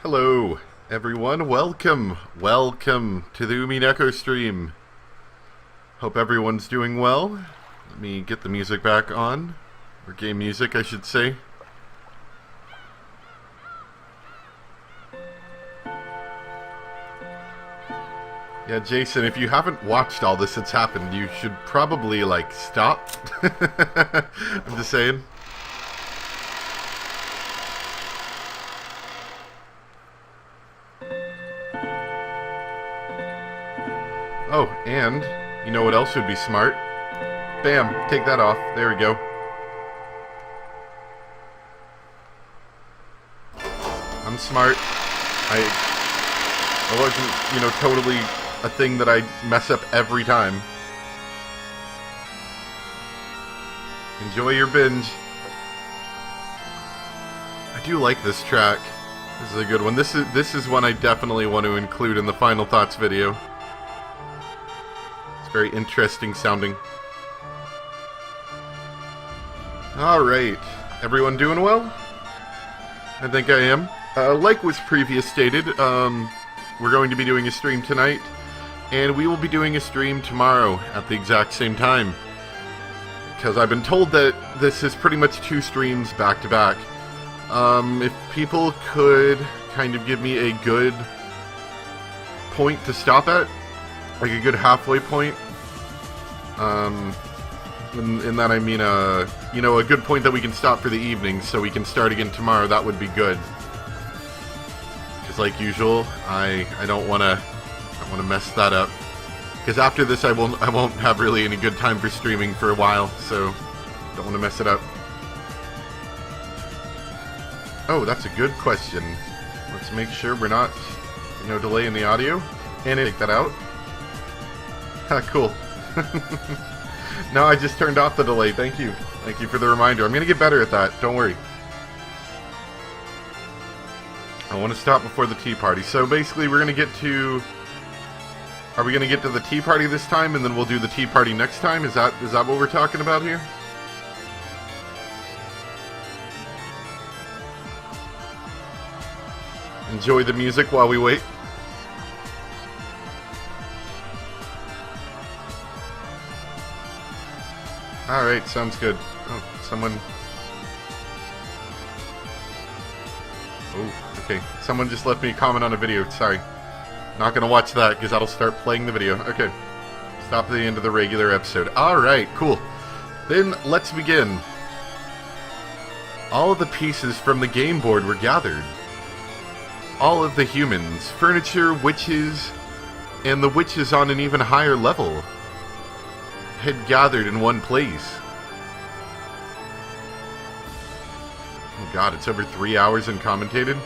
Hello, everyone. Welcome to the Umineko stream. Hope everyone's doing well. Let me get the music back on, or game music, I should say. Yeah, Jason, if you haven't watched all this that's happened, you should probably, like, stop. I'm just saying. Oh, and you know what else would be smart? Bam, take that off. There we go. I'm smart. I wasn't, totally a thing that I mess up every time. Enjoy your binge. I do like this track. This is a good one. This is one I definitely want to include in the Final Thoughts video. It's very interesting sounding. Alright. Everyone doing well? I think I am. Like was previously stated, we're going to be doing a stream tonight, and we will be doing a stream tomorrow at the exact same time. Because I've been told that this is pretty much 2 streams back to back. If people could kind of give me a good point to stop at, like a good halfway point. In that I mean a good point that we can stop for the evening so we can start again tomorrow, that would be good. Because like usual, I don't want to mess that up. Because after this I won't have really any good time for streaming for a while, so don't want to mess it up. Oh, that's a good question. Let's make sure we're not, delaying the audio. And take that out. Ha, cool. No, I just turned off the delay. Thank you. Thank you for the reminder. I'm going to get better at that. Don't worry. I want to stop before the tea party. So basically, we're going to get to... Are we going to get to the tea party this time, and then we'll do the tea party next time? Is that what we're talking about here? Enjoy the music while we wait. Alright, sounds good. Oh, someone... Oh, okay. Someone just left me a comment on a video. Sorry. Not gonna watch that, because that'll start playing the video. Okay. Stop at the end of the regular episode. Alright, cool. Then, let's begin. All of the pieces from the game board were gathered. All of the humans, furniture, witches, and the witches on an even higher level had gathered in one place. Oh god, it's over 3 hours and commentated?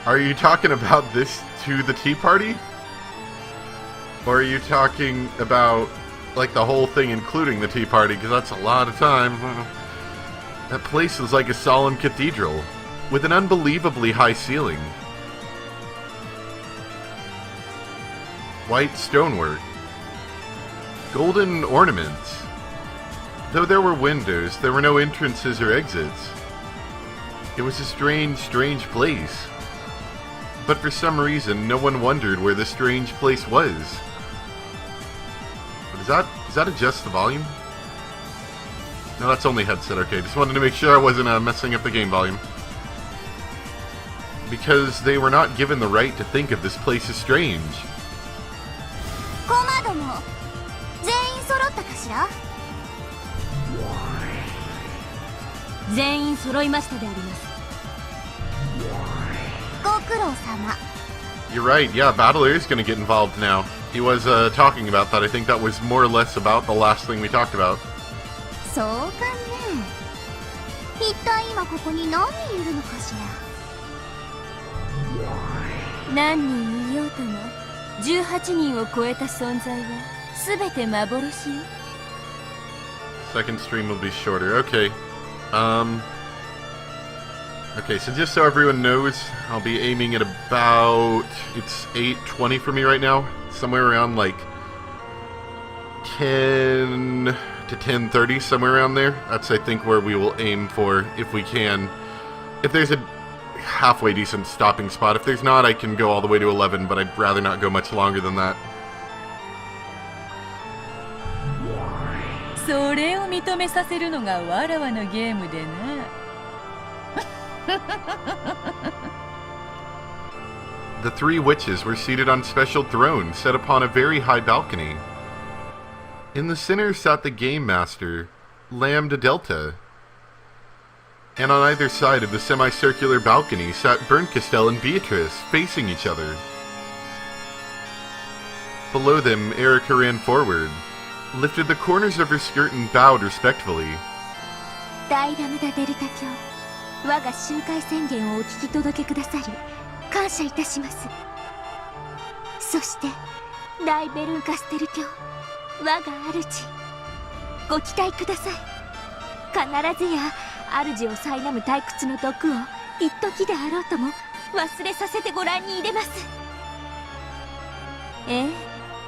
Are you talking about this to the tea party? Or are you talking about, like, the whole thing including the tea party? Because that's a lot of time. That place was like a solemn cathedral, with an unbelievably high ceiling. White stonework. Golden ornaments. Though there were windows, there were no entrances or exits. It was a strange, strange place. But for some reason, no one wondered where this strange place was. But does that adjust the volume? No, that's only headset. Okay, just wanted to make sure I wasn't messing up the game volume. Because they were not given the right to think of this place as strange. You're right, yeah, Battler is going to get involved now. He was talking about that. I think that was more or less about the last thing we talked about. Second stream will be shorter. Okay. Okay, so just so everyone knows, I'll be aiming at about... It's 8:20 for me right now. Somewhere around, like, 10 to 10:30, somewhere around there. That's, I think, where we will aim for, if we can. If there's a... halfway decent stopping spot. If there's not, I can go all the way to 11, but I'd rather not go much longer than that. それを認めさせるのがわらわのゲームでな。The three witches were seated on special thrones set upon a very high balcony. In the center sat the game master, Lambda Delta. And on either side of the semicircular balcony sat Berncastel and Beatrice, facing each other. Below them, Erica ran forward, lifted the corners of her skirt and bowed respectfully. 大ラムダデルタ教、我が集会宣言をお聞き届けくださり感謝いたします。そして大ベルンカステル教、我が主、ご期待ください。必ずや主を苛む退屈の毒を一時であろうとも忘れさせてご覧に入れます。ええ、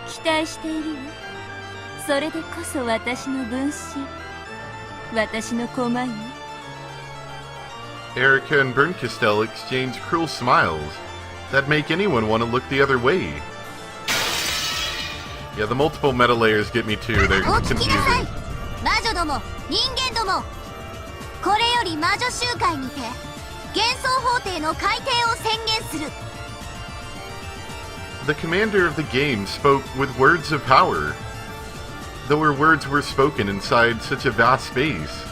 期待しているわ。それでこそ私の分身、私の駒よ。Erica and Berncastel exchange cruel smiles that make anyone want to look the other way. Yeah, the multiple meta layers get me too. They're confusing. 魔女ども、人間ども、これより魔女集会にて幻想法廷の改定を宣言する。The commander of the game spoke with words of power, though her words were spoken inside such a vast space.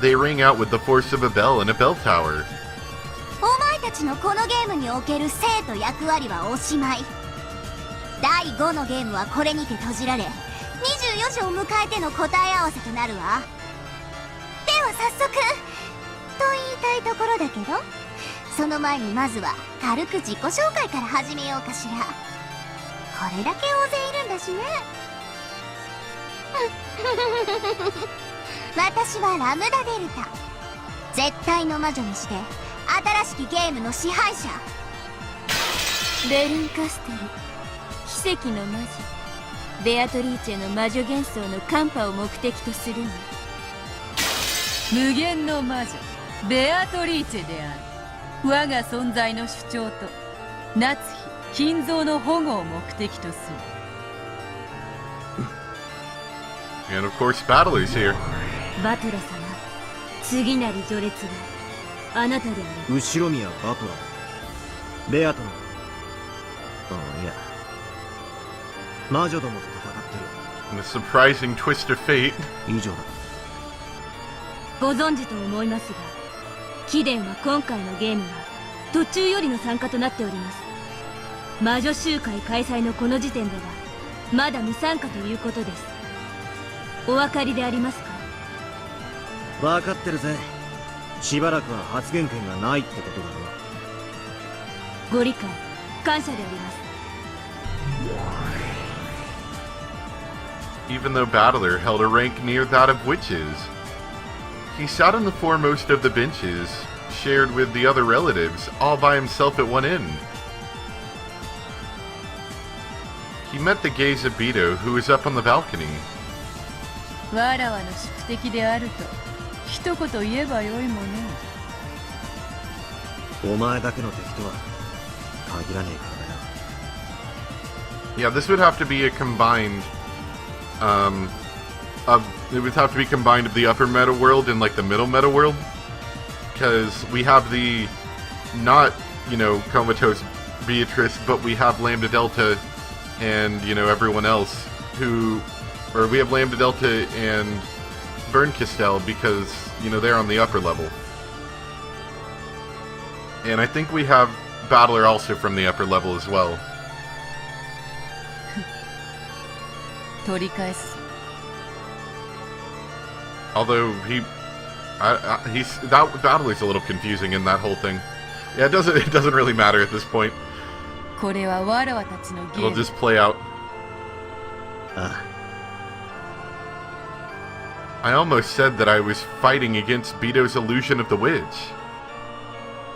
They rang out with the force of a bell in a bell tower. お前たちのこのゲームにおける生と役割はおしまい。第5のゲームはこれにて閉じられ、24時を迎えての答え合わせとなるわ。では早速と言いたいところだけど、その前にまずは軽く自己紹介から始めようかしら。これだけ大勢いるんだしね。私はラムダデルタ、絶対の魔女にして新しきゲームの支配者。ベルンカステル、奇跡の魔女ベアトリーチェの魔女幻想のカンパを目的とするの。無限の魔女ベアトリーチェである。我が存在の主張と夏日金蔵の保護を目的とする。And of course, Battler's here. バトラ様、次なる序列はあなたである。後ろ宮バトラ、ベアトの、いや、魔女どもと戦ってる。 And a surprising twist of fate. 以上だ。ご存知と思いますが、貴殿は今回のゲームは途中よりの参加となっております。魔女集会開催のこの時点ではまだ未参加ということです。お分かりでありますか？分かってるぜ。しばらくは発言権がないってことだろう。ご理解感謝であります。 Even though Battler held a rank near that of witches, he sat on the foremost of the benches, shared with the other relatives, all by himself at one end. He met the gaze of Beto, who was up on the balcony. わらわの宿敵であると一言言えばよいもの。お前だけの敵とは限らねえから Yeah, this would have to be a combined, it would have to be combined of the upper meta world and like the middle meta world, because we have the not, comatose Beatrice, but we have Lambda Delta and, everyone else who, or we have Lambda Delta and Berncastel because, they're on the upper level. And I think we have Battler also from the upper level as well. 取り返す。 Although that Battler's a little confusing in that whole thing. Yeah, it doesn't really matter at this point. これはわらわたちのゲー It'll ム。 just play out. あ I almost said that I was fighting against Beto's illusion of the witch.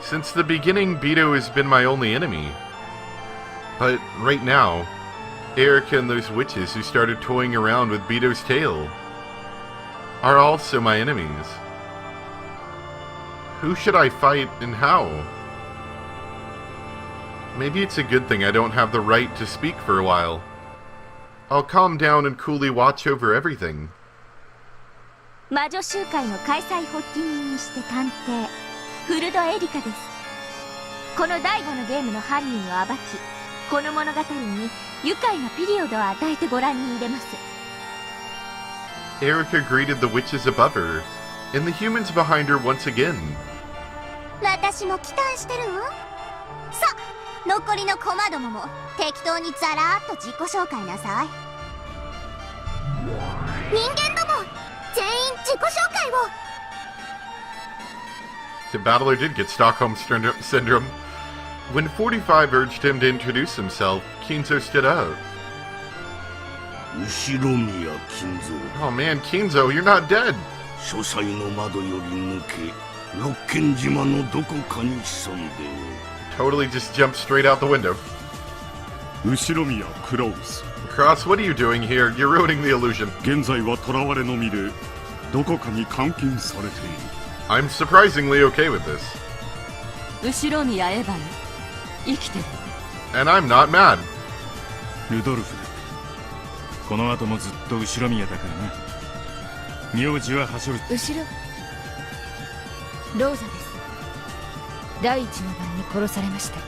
Since the beginning, Beto has been my only enemy. But right now, Erica and those witches who started toying around with Beto's tail are also my enemies. Who should I fight and how? Maybe it's a good thing I don't have the right to speak for a while. I'll calm down and coolly watch over everything. 魔女集会の開催発起人にして探偵フルドエリカです。この第5のゲームの犯人を暴き、この物語に愉快なピリオドを与えてご覧に入れます。 Erica greeted the witches above her, and the humans behind her once again. 私も期待してるわ。さあ、残りのコマどもも適当にザラーっと自己紹介なさい。人間ども、全員自己紹介を。 The battler did get Stockholm Syndrome. When 45 urged him to introduce himself, Kinzo stood up. 後ろ宮金蔵 Oh man, Kinzo, you're not dead! 書斎の窓より抜け六軒島のどこかに潜んで Totally just jumped straight out the window. 後ろ宮クラウス Cross, what are you doing here? You're ruining the illusion. 現在は囚われの身でどこかに監禁されている I'm surprisingly okay with this. 後ろ宮エヴァン生きてる。 And I'm not mad. ルドルフだこの後もずっと後ろ宮だからな名字ははしょる後ろローザです。第一の晩に殺されました。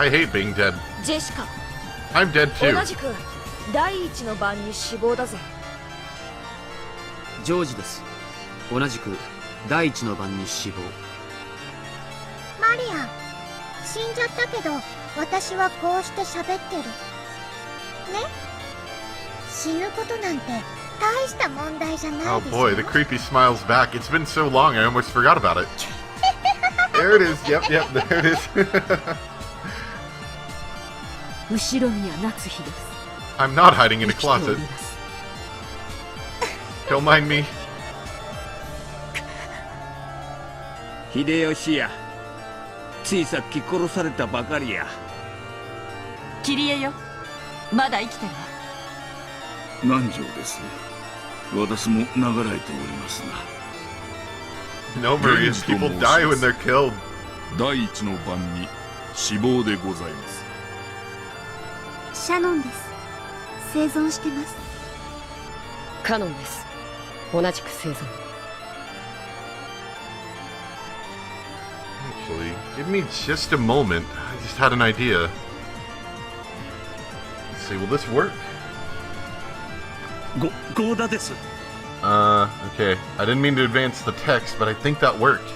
I hate being dead. ジェシカ I'm dead 同 too. じく第一の晩に死亡だぜ。ジョージです。同じく第一の晩に死亡。マリアン、死んじゃったけど私はこうして喋ってる。ね、死ぬことなんて大した問題じゃない Oh でしょ。 boy, the creepy smile's back. It's been so long, I almost forgot about it. There it is. Yep, there it is. 後ろ宮夏日です。 I'm not hiding in a 生きてお closet. ります。 Don't mind me. 秀吉やついさっき殺されたばかりやキリエよ、まだ生きてるわ。南條です私も流られておりますな No, Marius, people die when they're killed. 第一の晩に死亡でございます。シャノンです。生存してます。カノンです。同じく生存。 Actually, give me just a moment. I just had an idea. Let's see, will this work? ゴーダです Okay. I didn't mean to advance the text, but I think that worked.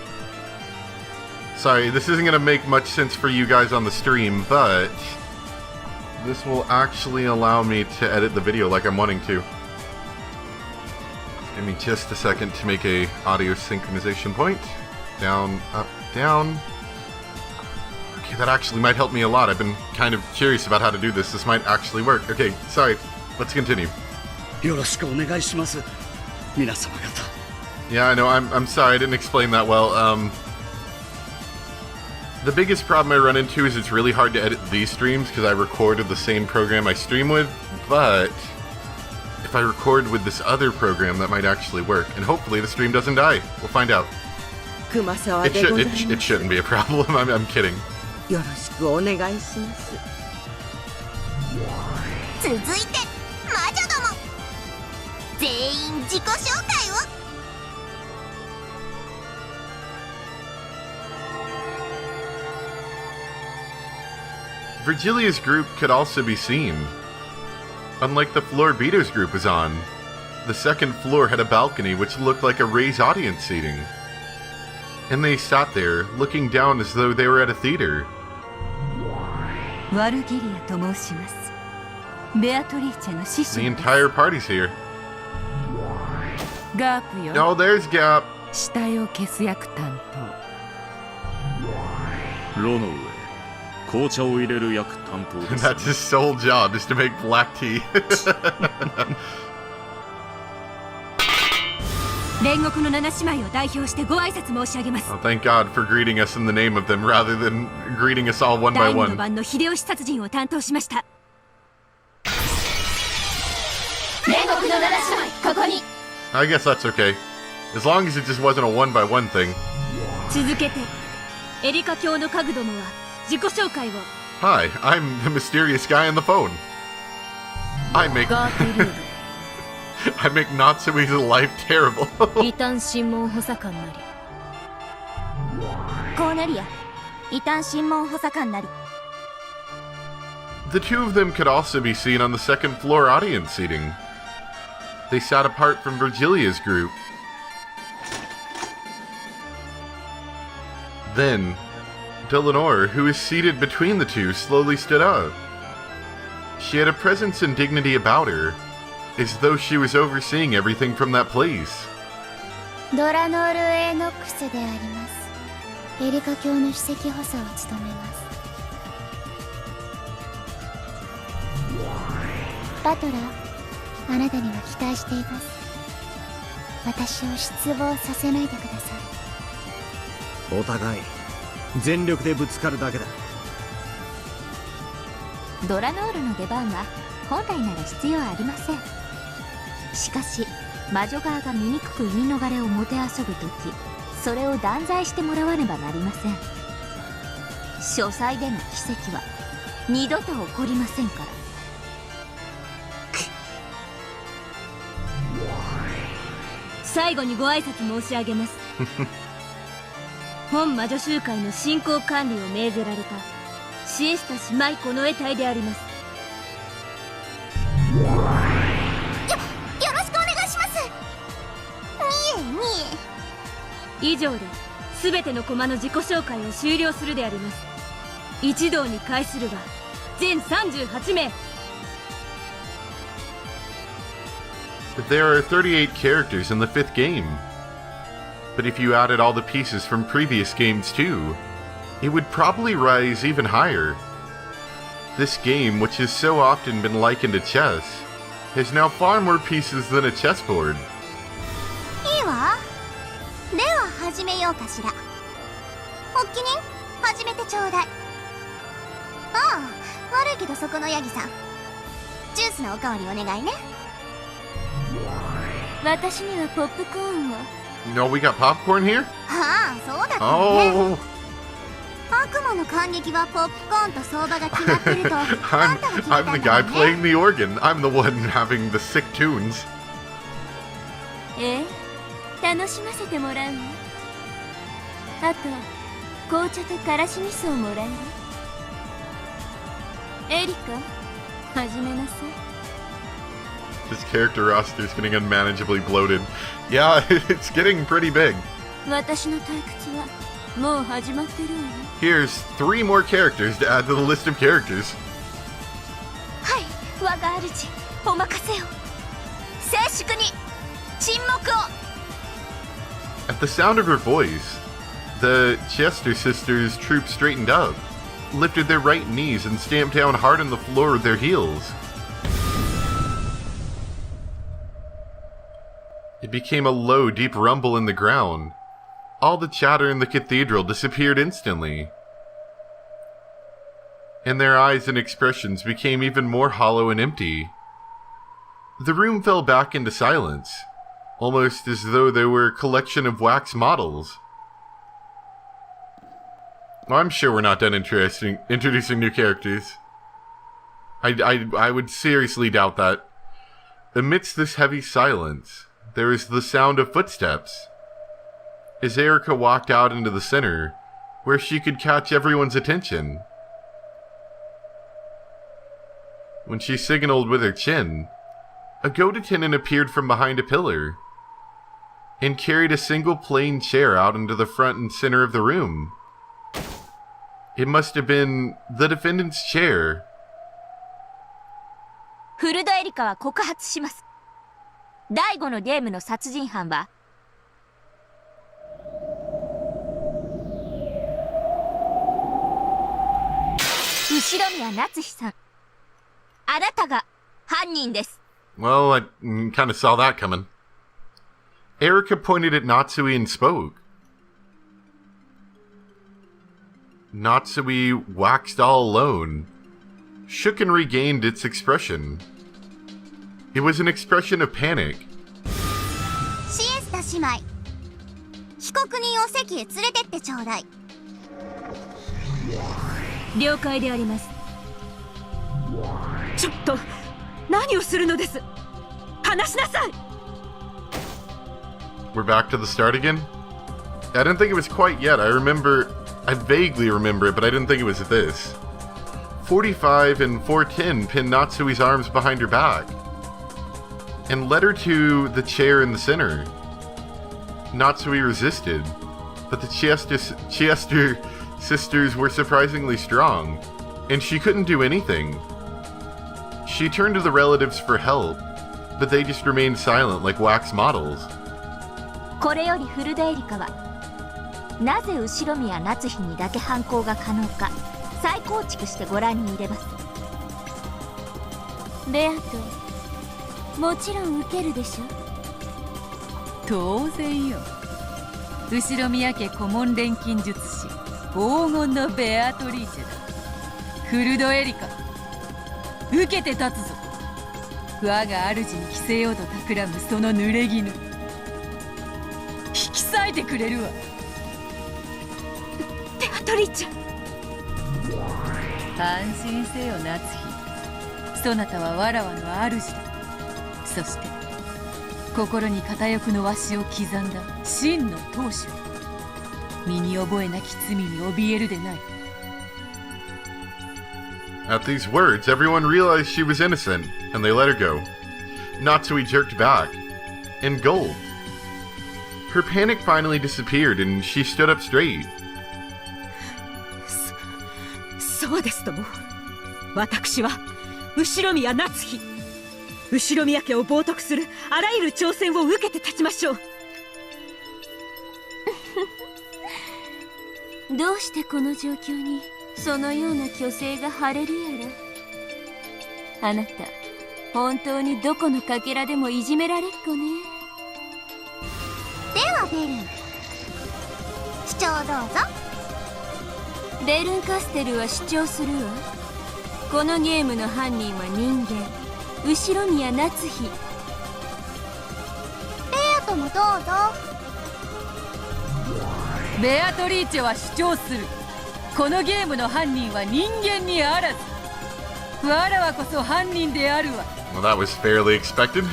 Sorry, this isn't going to make much sense for you guys on the stream, but this will actually allow me to edit the video like I'm wanting to. Give me just a second to make a audio synchronization point. Down, up, down. Okay, that actually might help me a lot. I've been kind of curious about how to do this. This might actually work. Okay, sorry. Let's continue. よろしくお願いします皆様方 Yeah, I know. I'm sorry. I didn't explain that well. The biggest problem I run into is it's really hard to edit these streams because I record with the same program I stream with, but if I record with this other program, that might actually work. And hopefully the stream doesn't die. We'll find out. 熊沢 It でございます。 it shouldn't be a problem. I'm kidding. よろしくお願いします。続いて魔女ども、全員自己紹介を。 Virgilia's group could also be seen. Unlike the floor Beato's group was on, the second floor had a balcony which looked like a raised audience seating. And they sat there, looking down as though they were at a theater. ワルギリアと申します。ベアトリーチェの師匠 The です entire party's here. ガープよ、 Oh, there's Gap. 死体を消す役担炉の上紅茶を入れる役担当です That's his sole job, is to make black tea. 煉獄の七姉妹を代表してご挨拶申し上げます。 Oh, thank God for greeting us in the name of them rather than greeting us all one by 第二の one. 晩の秀吉殺人を担当しました。煉獄の七姉妹、ここに。 I guess that's okay. As long as it just wasn't a one-by-one thing. 続けてエリカ卿の家具どもは自己紹介を。 Hi, I'm the mysterious guy on the phone. I make ガーテルー I make Natsui's life terrible. ド異端審問補佐官なりコーネリア異端審問補佐官なり。 The two of them could also be seen on the second floor audience seating. They sat apart from Virgilia's group. Then, Delanor, who was seated between the two, slowly stood up. She had a presence and dignity about her, as though she was overseeing everything from that place. ドラノール・エノックスであります。エリカ卿の首席補佐を務めます。バトラー、あなたには期待しています。私を失望させないでください。お互い全力でぶつかるだけだ。ドラノールの出番は本来なら必要ありません。しかし魔女側が醜く言い逃れをもてあそぶとき、それを断罪してもらわねばなりません。書斎での奇跡は二度と起こりませんから。最後にご挨拶申し上げます。本魔女集会の進行管理を命ぜられたシエスタ姉妹この得体であります。よろしくお願いします。以上で全ての駒の自己紹介を終了するであります。一同に会するは全38名。 There are 38 characters in the 5th game. But if you added all the pieces from previous games too, it would probably rise even higher. This game, which has so often been likened to chess, has now far more pieces than a chessboard. いいわ。では始めようかしら。おっきに始めてちょうだい。ああ、悪いけどそこのヤギさん、ジュースのおかわりお願いね。私にはポップコーンを。 No, we got popcorn here? ああ、そうだったね。 Oh, 悪魔の感激はポップコーンと相場が決まってると。I'm the guy playing the organ. I'm the one having the sick tunes. ええ、楽しませてもらうわ。あと紅茶とからし味噌をもらえる。エリカ、始めなさい。 This character roster is getting unmanageably bloated. Yeah, it's getting pretty big. 私の退屈はもう始まってるわよ。 Here's 3 more characters to add to the list of characters. はい、我が主、お任せを。静粛に沈黙を。 At the sound of her voice, the Chester sisters trooped straightened up, lifted their right knees, and stamped down hard on the floor with their heels. It became a low, deep rumble in the ground. All the chatter in the cathedral disappeared instantly. And their eyes and expressions became even more hollow and empty. The room fell back into silence, almost as though they were a collection of wax models. Well, I'm sure we're not done introducing new characters. I would seriously doubt that. Amidst this heavy silence, there is the sound of footsteps. As Erica walked out into the center, where she could catch everyone's attention. When she signaled with her chin, a goat attendant appeared from behind a pillar, and carried a single plain chair out into the front and center of the room. It must have been the defendant's chair. フルドエリカは告発します。第5のゲームの殺人犯は後宮夏日さん。あなたが犯人です。 Well, I kind of saw that coming. Erica pointed at Natsui and spoke. Natsui waxed all alone, shook and regained its expression. It was an expression of panic. シエスタ姉妹、被告人を席へ連れてってちょうだい。了解であります。ちょっと何をするのです。話しなさい。 We're back to the start again? I didn't think it was quite yet. I vaguely remember it, but I didn't think it was this. 45 and 410 pinned Natsui's arms behind her back and led her to the chair in the center. Natsui resisted, but the Chiester sisters were surprisingly strong, and she couldn't do anything. She turned to the relatives for help, but they just remained silent like wax models. これよりフルデエリカはなぜ後宮夏日にだけ犯行が可能か再構築してご覧に入れます。ベアト、もちろん受けるでしょ。当然よ。後宮家顧問錬金術師黄金のベアトリーチェだ。フルドエリカ、受けて立つぞ。我が主に着せようと企むその濡れ衣、引き裂いてくれるわ。ベアトリーチェ、安心せよ夏日。そなたはわらわの主だ。そして心に片翼のわしを刻んだ真の当主。身に覚えなき罪に怯えるでない。 At these words, everyone realized she was innocent, and they let her go. Natsui jerked back, and gulped. Her panic finally disappeared, and she stood up straight. そうですとも。私は後宮夏日。後宮家を冒涜するあらゆる挑戦を受けて立ちましょう。どうしてこの状況にそのような虚勢が張れるやら。あなた本当にどこのかけらでもいじめられっ子ね。ではベルン、主張どうぞ。ベルンカステルは主張するわ。このゲームの犯人は人間、後宮夏日。ベアトもどうぞ。ベアトリーチェは主張する。このゲームの犯人は人間にあらず。わらわこそ犯人であるわ。 Well, that was fairly expected.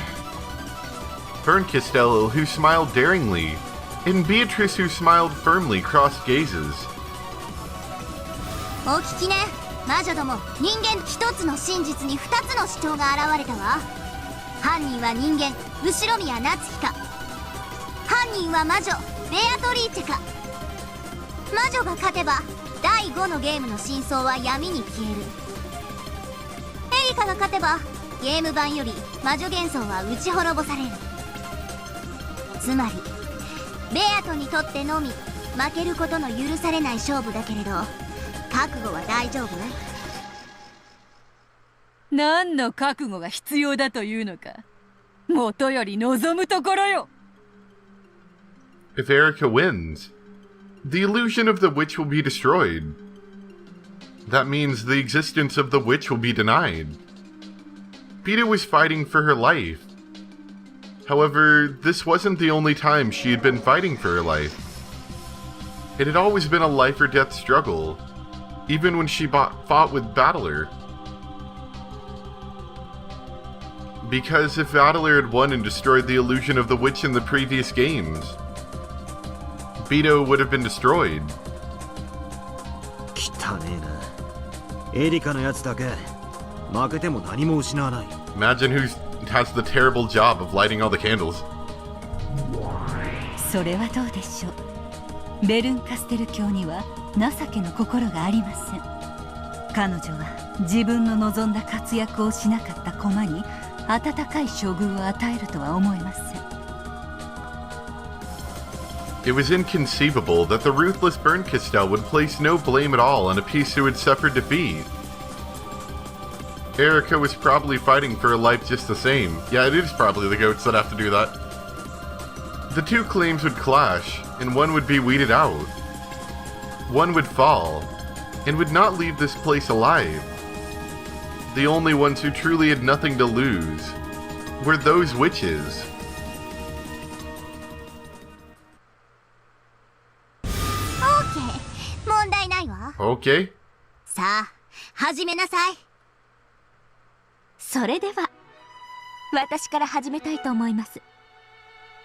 Vern Costello, who smiled daringly, and Beatrice, who smiled firmly, crossed gazes. お聞きね、魔女ども。人間一つの真実に二つの主張が現れたわ。犯人は人間、後宮夏日か。犯人は魔女、ベアトリーチェか。魔女が勝てば第5のゲームの真相は闇に消える。エリカが勝てばゲーム版より魔女幻想は打ち滅ぼされる。つまりベアトにとってのみ負けることの許されない勝負だけれど、覚悟は大丈夫？何の覚悟が必要だというのか。もとより望むところよ。 If Erica wins, the illusion of the witch will be destroyed. That means the existence of the witch will be denied. Peta was fighting for her life. However, this wasn't the only time she had been fighting for her life. It had always been a life or death struggle, even when she fought with Battler. Because if Battler had won and destroyed the illusion of the witch in the previous games, Beto would have been destroyed. 汚ねえな。エリカのやつだけ負けても何も失わない。 Imagine who has the terrible job of lighting all the candles. それはどうでしょう。ベルンカステル教には情けの心がありません。彼女は自分の望んだ活躍をしなかった駒に温かい処遇を与えるとは思えません。It was inconceivable that the ruthless Bernkastel would place no blame at all on a piece who had suffered defeat. Erica was probably fighting for her life just the same. Yeah, it is probably the goats that have to do that. The two claims would clash, and one would be weeded out. One would fall, and would not leave this place alive. The only ones who truly had nothing to lose were those witches. Okay. さあ始めなさい。それでは私から始めたいと思います。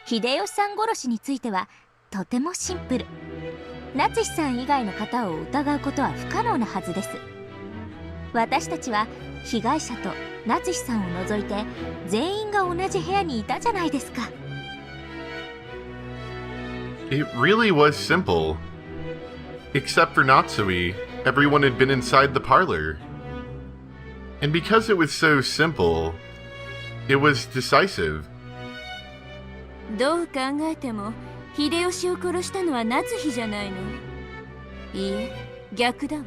秀吉さん殺しについてはとてもシンプル。夏日さん以外の方を疑うことは不可能なはずです。私たちは被害者と夏日さんを除いて全員が同じ部屋にいたじゃないですか。 It really was simple. Except for Natsui, everyone had been inside the parlor. And because it was so simple, it was decisive. どう考えても秀吉を殺したのは夏日じゃないの。いいえ、逆だわ。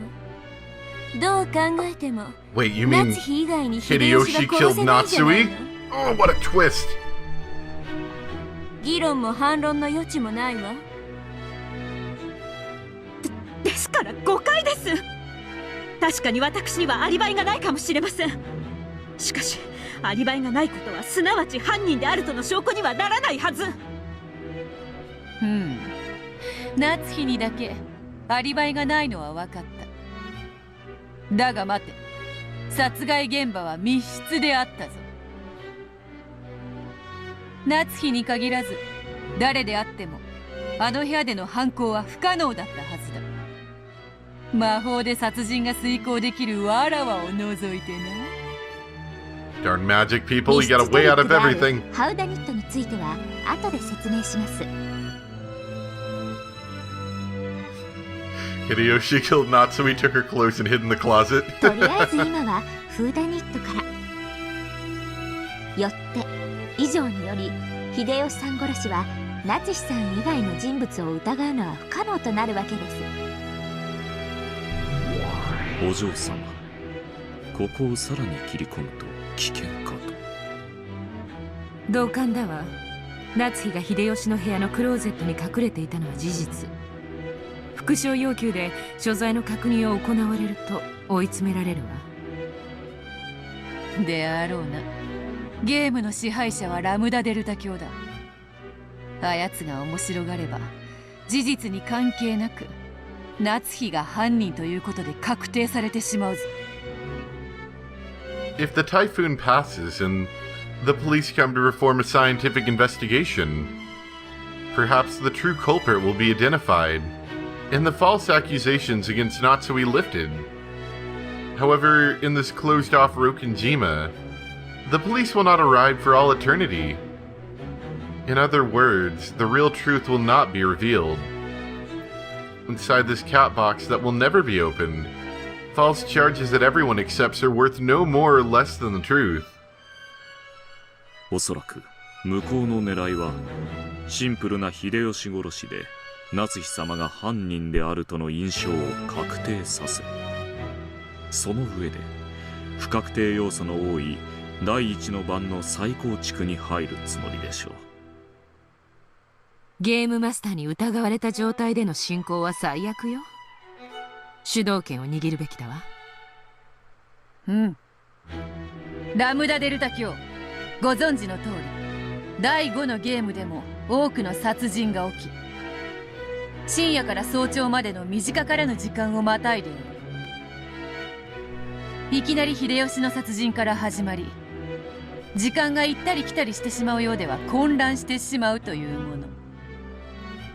どう考えても Wait, you mean 夏日以外に秀吉 Hideyoshi が殺 killed せないじゃない Natsui? の。 Oh, what a twist! 議論も反論の余地もないわ。ですから誤解です。確かに私にはアリバイがないかもしれません。しかしアリバイがないことはすなわち犯人であるとの証拠にはならないはず。夏日にだけアリバイがないのは分かった。だが待て、殺害現場は密室であったぞ。夏日に限らず誰であってもあの部屋での犯行は不可能だったはずだ。魔法で殺人が遂行できるわらわを除いてな。 Darn magic people, you got a way out of everything. ハウダニットについては後で説明します。 Hideyoshi killed Natsui, took her clothes and hid in the closet. とりあえず今はフーダニットから。よって以上により秀吉さん殺しは夏日さん以外の人物を疑うのは不可能となるわけです。お嬢様、ここをさらに切り込むと危険かと。同感だわ。夏日が秀吉の部屋のクローゼットに隠れていたのは事実。復讐要求で所在の確認を行われると追い詰められるわ。であろうな。ゲームの支配者はラムダデルタ教だ。あやつが面白がれば事実に関係なく夏日が犯人ということで確定されてしまうぞ。 If the typhoon passes and the police come to perform a scientific investigation, perhaps the true culprit will be identified and the false accusations against Natsui lifted. However, in this closed-off Rokinjima, the police will not arrive for all eternity. In other words, the real truth will not be revealed. Inside this cat box that will never be opened, false charges that everyone accepts are worth no more or less than the truth. おそらく向こうの狙いはシンプルな秀吉殺しで夏日様が犯人であるとの印象を確定させ、その上で不確定要素の多い第一の番の再構築に入るつもりでしょう。ゲームマスターに疑われた状態での進行は最悪よ。主導権を握るべきだわ。ラムダデルタ教、ご存知の通り第5のゲームでも多くの殺人が起き、深夜から早朝までの短からぬ時間をまたいでいる。いきなり秀吉の殺人から始まり、時間が行ったり来たりしてしまうようでは混乱してしまうというもの。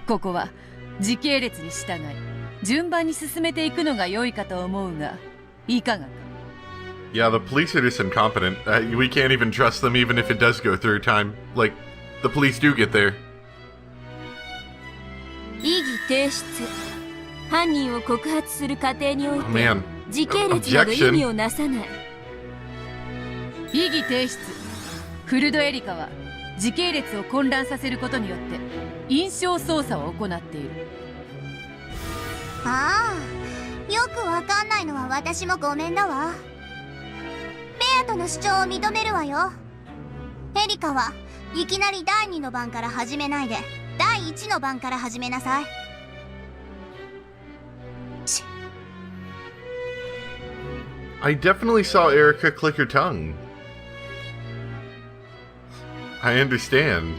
ここは時系列に従い順番に進めていくのが良いかと思うが、いかがか。 Yeah, the police are just incompetent. We can't even trust them even if it does go through time. Like, the police do get there. 異議提出。犯人を告発する過程におい Oh て man. 時系列など意味をなさない。異議提出。フルドエリカは時系列を混乱させることによって印象操作を行っている。ああ、よくわかんないのは私もごめんだわ。ベアとの主張を認めるわよ。エリカはいきなり第2の番から始めないで第1の番から始めなさい。 I definitely saw Erica click her tongue. I understand.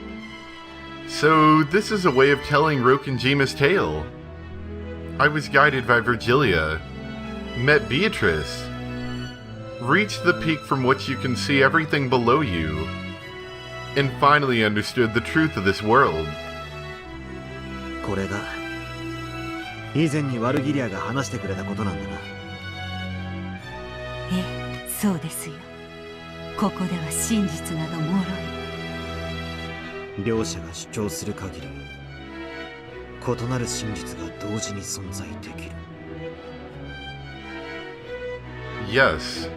So, this is a way of telling Rokinjima's tale. I was guided by Virgilia, met Beatrice, reached the peak from which you can see everything below you, and finally understood the truth of this world. これが以前にワルギリアが話してくれたことなんだな。ええ、そうですよ。ここでは真実など脆い。両者が主張する限り異なる真実が同時に存在できる。 Yes.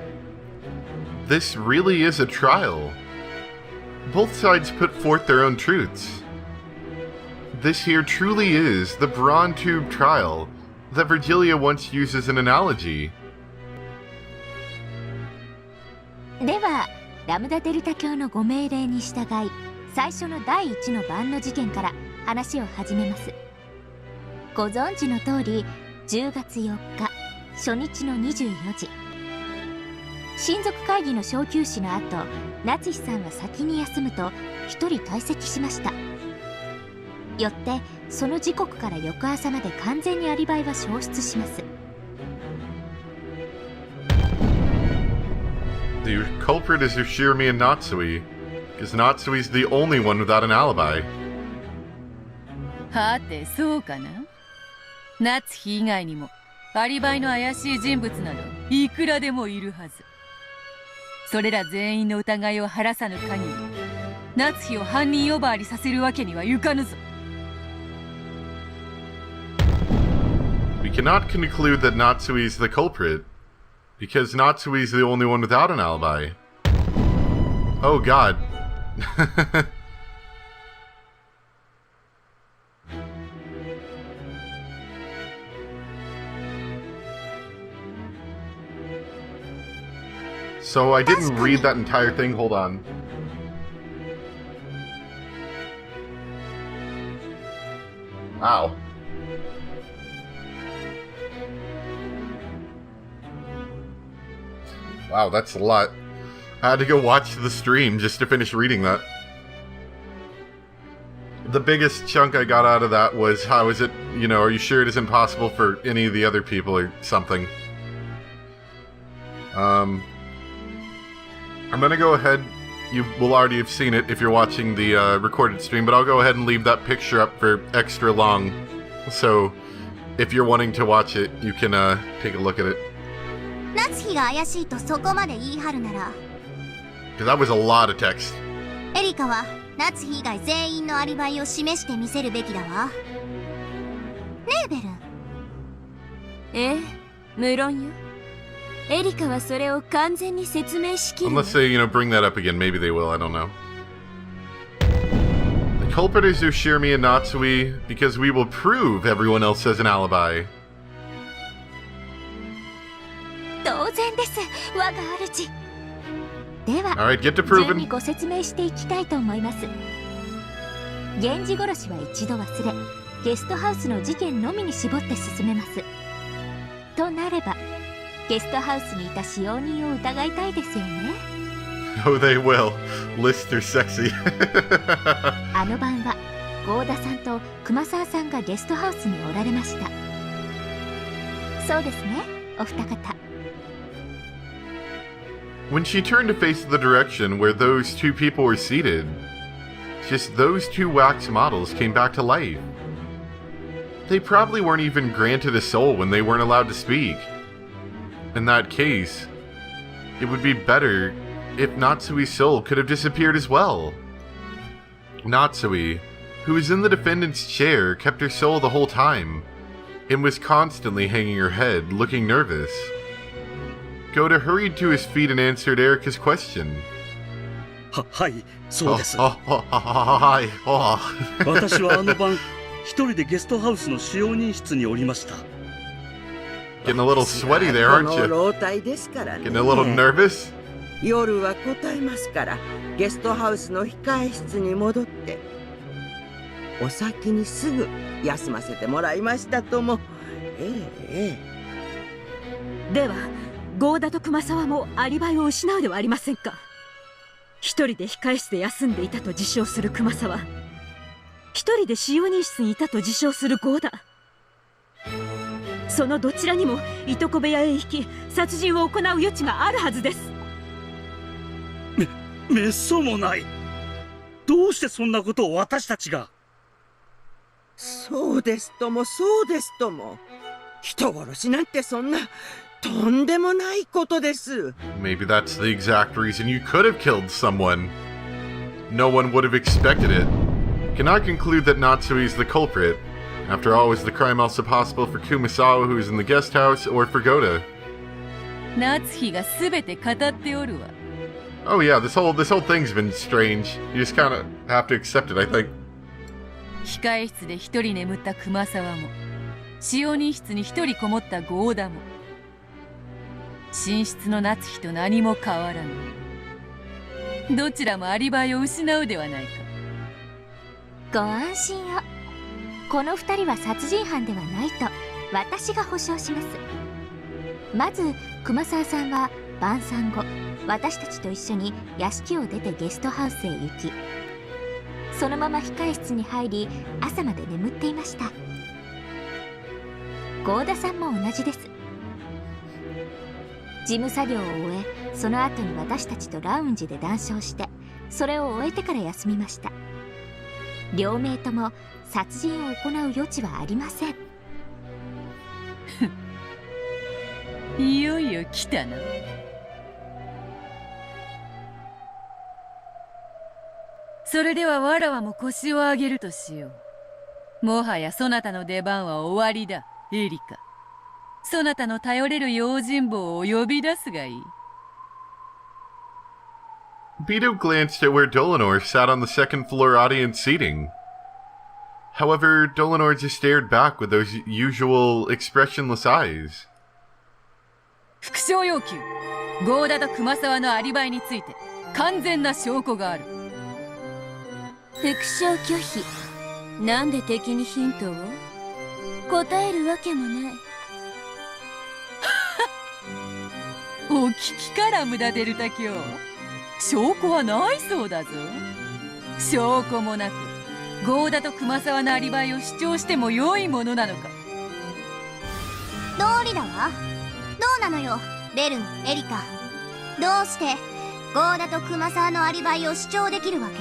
This really is a trial. Both sides put forth their own truths. This here truly is the Braun Tube trial that Virgilia once used as an analogy. ではラムダデルタ教のご命令に従い、最初の第1の番の事件から話を始めます。ご存知の通り、10月4日初日の24時、親族会議の小休止の後、夏日さんは先に休むと一人退席しました。よってその時刻から翌朝まで完全にアリバイは消失します。 The culprit is Ushirimi and Natsui, because Natsui is the only one without an alibi. はて、そうかな。夏日以外にもアリバイの怪しい人物などいくらでもいるはず。それら全員の疑いを晴らさぬ限り、夏日を犯人呼ばわりさせるわけにはいかぬぞ。We cannot conclude that Natsui is the culprit, because Natsui is the only one without an alibi. Oh god. So I didn't read that entire thing, hold on. Wow. Wow, that's a lot. I had to go watch the stream just to finish reading that. The biggest chunk I got out of that was, how is it, you know, are you sure it isn't possible for any of the other people or something? I'm gonna go ahead, you will already have seen it if you're watching the recorded stream, but I'll go ahead and leave that picture up for extra long. So, if you're wanting to watch it, you can take a look at it. 夏日が怪しいとそこまで言い張るなら、 Because that was a lot of text. エリカは夏日以外全員のアリバイを示してみせるべきだわ。ねえベル。ええ、無論よ。エリカはそれを完全に説明しきる。 Unless they, you know, bring that up again. Maybe they will, I don't know. The culprit is Ushirimi and Natsui, because we will prove everyone else has an alibi. 当然です、我が主。では、 Alright, get to 順に proving. ご説明していきたいと思います。源氏殺しは一度忘れ、ゲストハウスの事件のみに絞って進めます。となれば、ゲストハウスにいた使用人を疑いたいですよね。Oh, they will. Lister sexy. あの晩は、郷田さんと熊沢さんがゲストハウスにおられました。そうですね、お二方。When she turned to face the direction where those two people were seated, just those two wax models came back to life. They probably weren't even granted a soul when they weren't allowed to speak. In that case, it would be better if Natsui's soul could have disappeared as well. Natsui, who was in the defendant's chair, kept her soul the whole time, and was constantly hanging her head, looking nervous. Goda hurried to his feet and answered Erica's question. はい、そうです。はい、私はあの晩、一人でゲストハウスの使用人室におりました。Getting a little sweaty there, aren't you? 老体ですからね。 Getting a little nervous? 夜は答えますから、ゲストハウスの控え室に戻って、お先にすぐ休ませてもらいましたとも。では、郷田と熊沢もアリバイを失うではありませんか。一人で控え室で休んでいたと自称する熊沢、一人で使用人室にいたと自称する郷田。そのどちらにもいとこ部屋へ行き殺人を行う余地があるはずです。めっそうもない。どうしてそんなことを私たちが。そうですともそうですとも、人殺しなんてそんなとんでもないことです。 Maybe that's the exact reason you could have killed someone. No one would have expected it. Cannot conclude that Natsui is the culprit. After all, is the crime also possible for Kumasawa, who is in the guest house, or for Goda? 夏日がすべて語っておるわ。Oh yeah, this whole thing's been strange. You just kind of have to accept it, I think. 控室で一人眠った熊沢も、使用人室に一人こもった郷田も、寝室の夏日と何も変わらぬ。どちらもアリバイを失うではないか。ご安心を。この二人は殺人犯ではないと私が保証します。まず熊沢さんは晩餐後、私たちと一緒に屋敷を出てゲストハウスへ行き、そのまま控室に入り朝まで眠っていました。郷田さんも同じです。事務作業を終え、その後に私たちとラウンジで談笑して、それを終えてから休みました。両名とも殺人を行う余地はありません。いよいよ来たな。それではわらわも腰を上げるとしよう。もはやそなたの出番は終わりだ、エリカ。そなたの頼れる用心棒を呼び出すがいい。Beto glanced at where Dolinar sat on the second floor audience seating. However, Dolinar just stared back with those usual expressionless eyes. 副将要求。郷田と熊沢のアリバイについて完全な証拠がある。副将拒否。なんで敵にヒントを？答えるわけもない。お聞きから無駄デルタ卿。証拠はないそうだぞ。証拠もなく郷田と熊沢のアリバイを主張しても良いものなのか。道理だわ。どうなのよ、ベルン、エリカ。どうして郷田と熊沢のアリバイを主張できるわけ？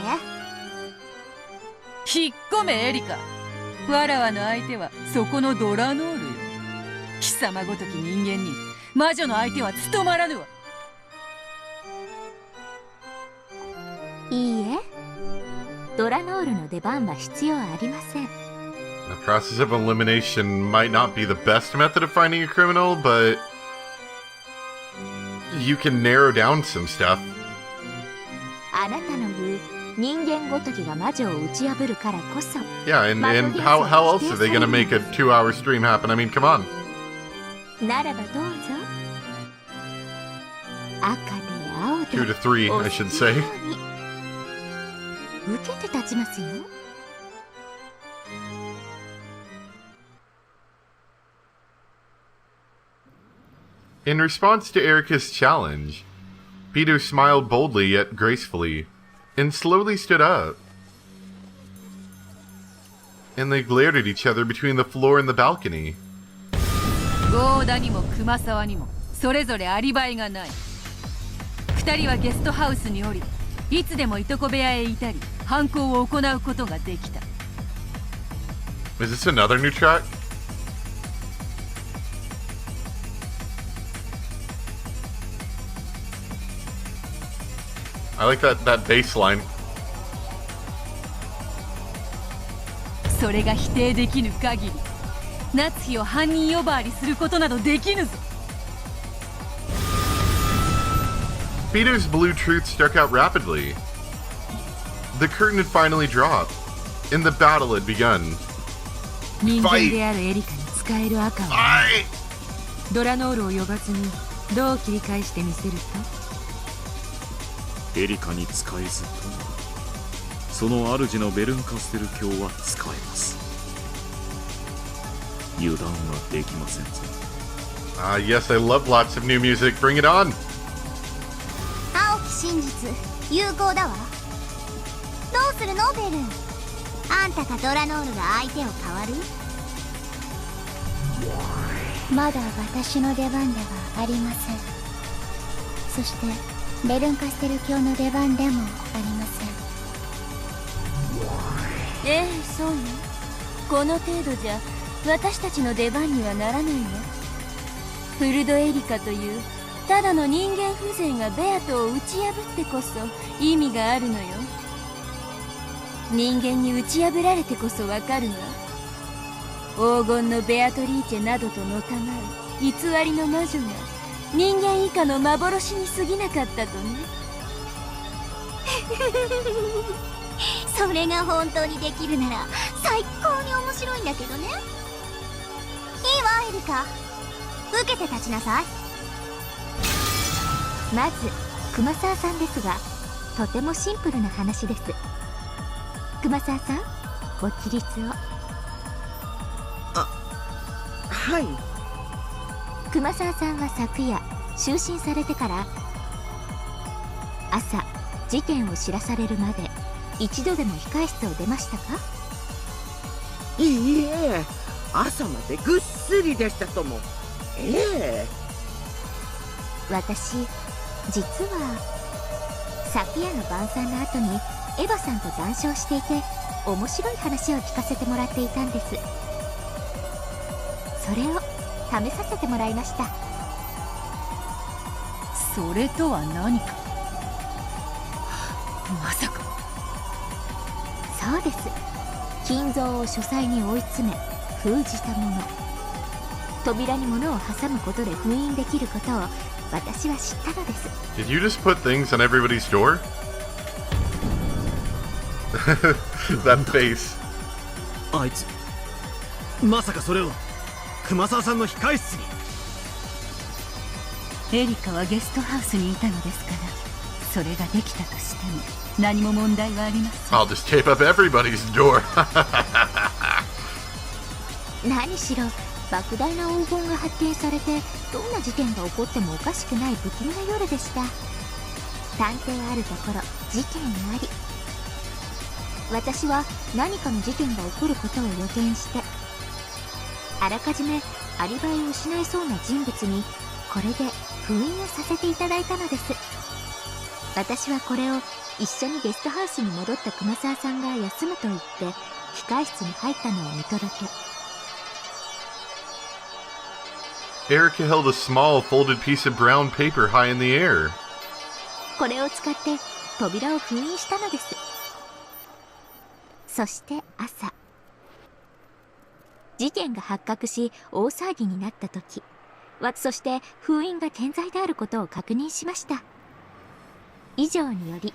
引っ込めエリカ。わらわの相手はそこのドラノールよ。貴様ごとき人間に魔女の相手は務まらぬわ。いいえ、ドラノールの出番は必要ありません。 The process of elimination might not be the best method of finding a criminal, but you can narrow down some stuff. あなたの言う人間ごときが魔女を打ち破るからこそ。 Yeah, and how else are they gonna make a 2-hour stream happen? I mean, come on. ならばどうぞ。赤で青で2 to 3, I should say. 受けて立ちますよ。In response to Erica's challenge, Beto smiled boldly yet gracefully, and slowly stood up. And they glared at each other between the floor and the balcony. 郷田にも熊沢にもそれぞれアリバイがない。二人はゲストハウスにおり、いつでもいとこ部屋へいたり犯行を行うことができた。 Is this another new track? I like that bass line. それが否定できぬ限り、夏日を犯人呼ばわりすることなどできぬぞ。Beto's blue truth struck out rapidly. The curtain had finally dropped, and the battle had begun. 人間であるエリカに使える赤はドラノールを呼ばずにどう切り返してみせるか。エリカに使えずともその主のベルンカステル卿は使えます。油断はできませんぞ。Yes, I love lots of new music. Bring it on! 青き真実、有効だわ。どうするの、ベルン。あんたかドラノールが相手を変わる？まだ私の出番ではありません。そしてベルンカステル教の出番でもありません。ええ、そうよ。この程度じゃ私たちの出番にはならないわ。フルドエリカというただの人間風情がベアトを打ち破ってこそ意味があるのよ。人間に打ち破られてこそわかるわ。黄金のベアトリーチェなどとのたまう偽りの魔女が人間以下の幻に過ぎなかったとね。それが本当にできるなら最高に面白いんだけどね。いいわエリカ、受けて立ちなさい。まず熊沢さんですが、とてもシンプルな話です。熊沢さん、ご起立を。はい。熊沢さんは昨夜就寝されてから朝事件を知らされるまで一度でも控室を出ましたか？いいえ、朝までぐっすりでしたとも。私実は昨夜の晩餐の後にエヴァさんと談笑していて面白い話を聞かせてもらっていたんです。それを試させてもらいました。それとは何か。まさか。そうです。金蔵を書斎に追い詰め封じたもの。扉に物を挟むことで封印できることを私は知ったのです。 Did you just put things on everybody's door? That face. あいつまさかそれを熊沢さんの控室に。エリカはゲストハウスにいたのですから、それができたとしても何も問題はありません。 I'll just tape up everybody's door. 何しろ莫大な黄金が発見されてどんな事件が起こってもおかしくない不気味な夜でした。探偵あるところ事件あり。私は何かの事件が起こることを予見してあらかじめアリバイを失いそうな人物にこれで封印をさせていただいたのです。私はこれを一緒にゲストハウスに戻った熊沢さんが休むと言って控室に入ったのを見届け。Erica held a small folded piece of brown paper high in the air. これを使って扉を封印したのです。そして朝、事件が発覚し大騒ぎになった時、そして封印が健在であることを確認しました。以上により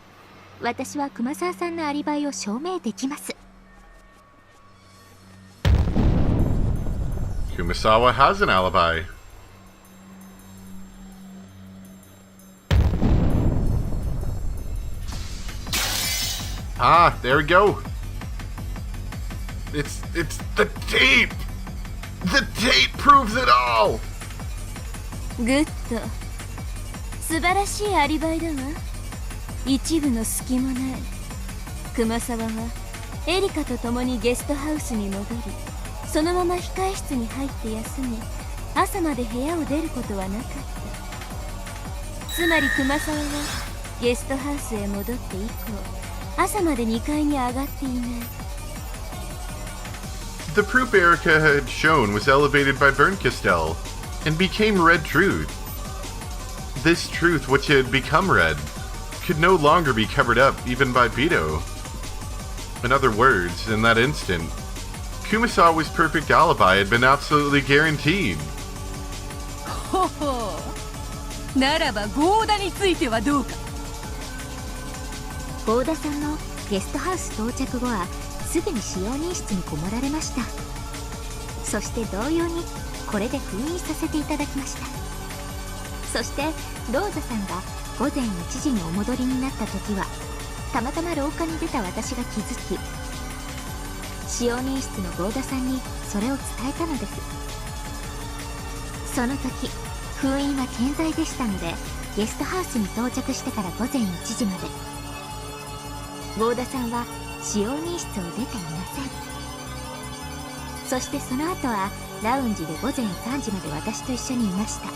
私は熊沢さんのアリバイを証明できます。 Kumasawa has an alibi. Ah, there we go. It's the tape. The tape proves it all. グッド、素晴らしいアリバイだわ。一部の隙もない。熊沢はエリカと共にゲストハウスに戻り、そのまま控室に入って休み、朝まで部屋を出ることはなかった。つまり熊沢はゲストハウスへ戻って以降、朝まで2階に上がっていない。The proof Erica had shown was elevated by Bernkastel and became red truth. This truth, which had become red, could no longer be covered up even by Beto. In other words, in that instant, Kumasawa's perfect alibi had been absolutely guaranteed. ほほう。ならばゴーダについてはどうか。合田さんのゲストハウス到着後はすぐに使用人室にこもられました。そして同様にこれで封印させていただきました。そしてローザさんが午前1時にお戻りになった時はたまたま廊下に出た私が気づき、使用人室の合田さんにそれを伝えたのです。その時封印は健在でしたので、ゲストハウスに到着してから午前1時まで合田さんは使用人室を出ていません。そしてその後はラウンジで午前3時まで私と一緒にいました。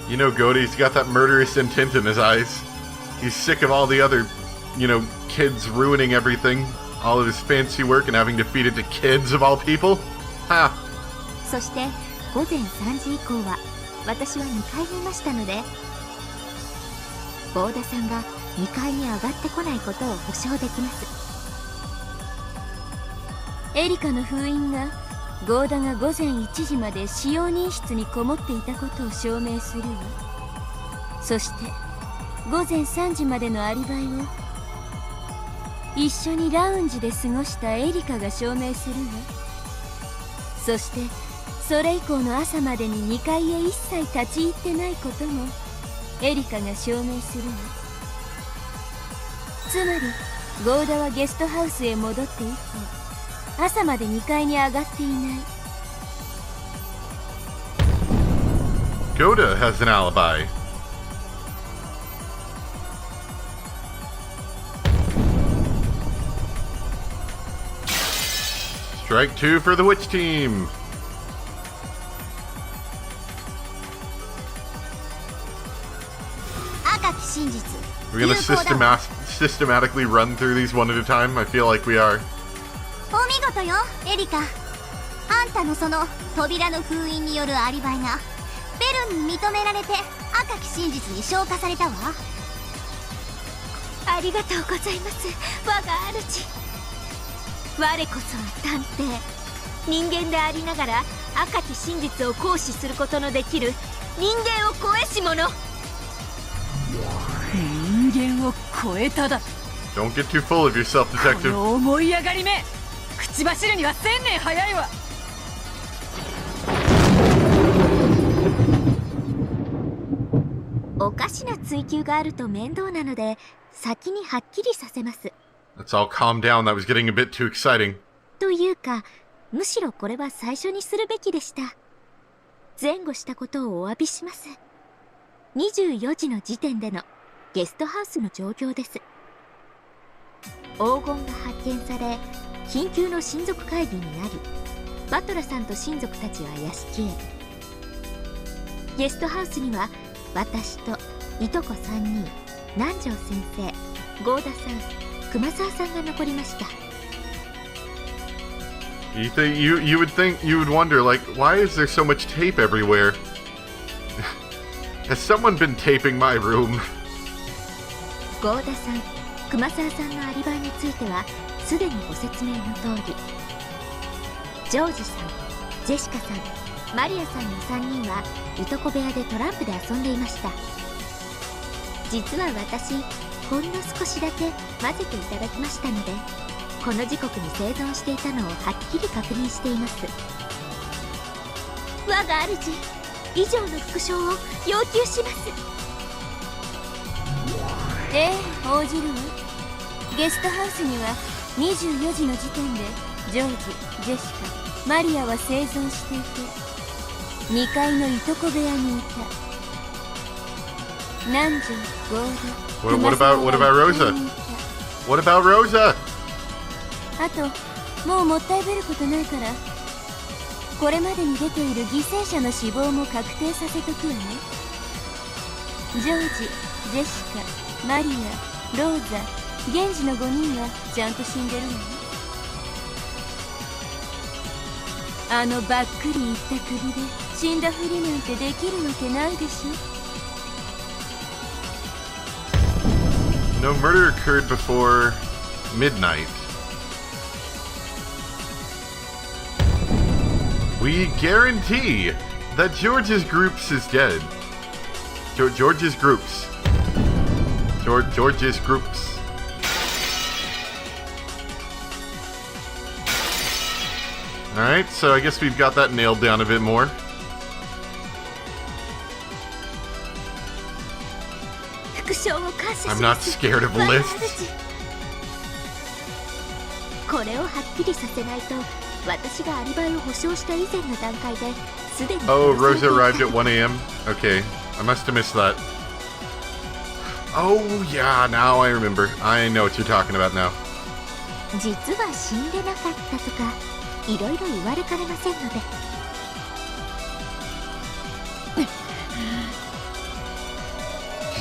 You know, Godey's got that murderous intent in his eyes. He's sick of all the other, kids ruining everything. All of his fancy work and having to feed it to kids of all people. Ha! そして午前3時以降は私は2階にいましたので、ボーダさんが2階に上がってこないことを保証できます。エリカの封印がゴーダが午前1時まで使用人室にこもっていたことを証明するわ。そして午前3時までのアリバイを一緒にラウンジで過ごしたエリカが証明するわ。そしてそれ以降の朝までに2階へ一切立ち入ってないこともエリカが証明するわ。つまりゴーダはゲストハウスへ戻って以降朝まで2階に上がっていない。 Goda has an alibi. Strike 2 for the witch team. We're gonna systematically run through these one at a time. I feel like we are. お見事よエリカ。あんたのその扉の封印によるアリバイがベルンに認められて赤き真実に昇華されたわ。ありがとうございます、我が主。我こそは探偵、人間でありながら赤き真実を行使することのできる人間を超えし者。人間を超えただ。 Don't get too full of yourself, こ detective. の思い上がりめ、口走るには1000年早いわ。おかしな追求があると面倒なので先にはっきりさせます。 Let's all calm down. That was getting a bit too exciting. というかむしろこれは最初にするべきでした。前後したことをお詫びします。24時の時点でのゲストハウスの状況です。黄金が発見され緊急の親族会議になり、バトラさんと親族たちは屋敷へ。ゲストハウスには私といとこ3人、南條先生、郷田さん、熊沢さんが残りました。 You would think, you would wonder, like, why is there so much tape everywhere? Has someone been taping my room? 郷田さん、熊沢さんのアリバイについてはすでにご説明の通り、ジョージさん、ジェシカさん、マリアさんの3人はいとこ部屋でトランプで遊んでいました。実は私ほんの少しだけ混ぜていただきましたので、この時刻に生存していたのをはっきり確認しています。我が主、以上の復唱を要求します。ええ、応じるわ。ゲストハウスには24時の時点でジョージ、ジェシカ、マリアは生存していて2階のいとこ部屋にいた。南條、ゴーダ、 What about Rosa? What about Rosa? あともうもったいぶることないからこれまでに出ている犠牲者の死亡も確定させとくわね。ジョージ、ジェシカ、マリア、ローザ、現時の5人はちゃんと死んでるわね。あのばっくりいった首で死んだふりなんてできるわけないでしょ。 No murder occurred before midnight. We guarantee that George's Groups is dead. George's Groups. George's Groups. Alright, so I guess we've got that nailed down a bit more. 復唱を感謝し I'm ま not す。 scared of 我が lists. 主、これをはっきりさせないと私がアリバイを保証した以前の段階ですでに Oh, Rosa arrived at 1 a.m.? Okay, I must have missed that. Oh, yeah, now I remember. I know what you're talking about now. 実は死んでなかったとかいろいろ言われかねませんので。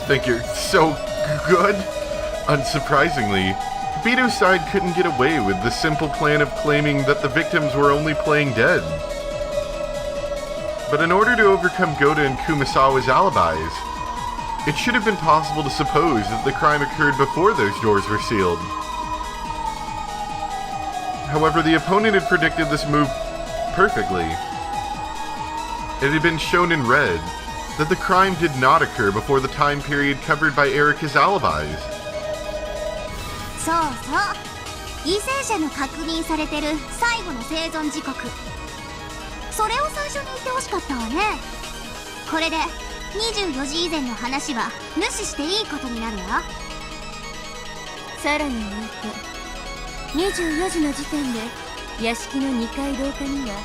think you're so good? Unsurprisingly, Bito's side couldn't get away with the simple plan of claiming that the victims were only playing dead. But in order to overcome Goda and Kumasawa's alibis, it should have been possible to suppose that the crime occurred before those doors were sealed. However, the opponent had predicted this move perfectly. It had been shown in red that the crime did not occur before the time period covered by Erika's alibis. そうそう犠牲者の確認されてる最後の生存時刻、それを最初に言ってほしかったわね。これで24時以前の話は無視していいことになるわ。さらに言うと24時の時点で屋敷の2階廊下には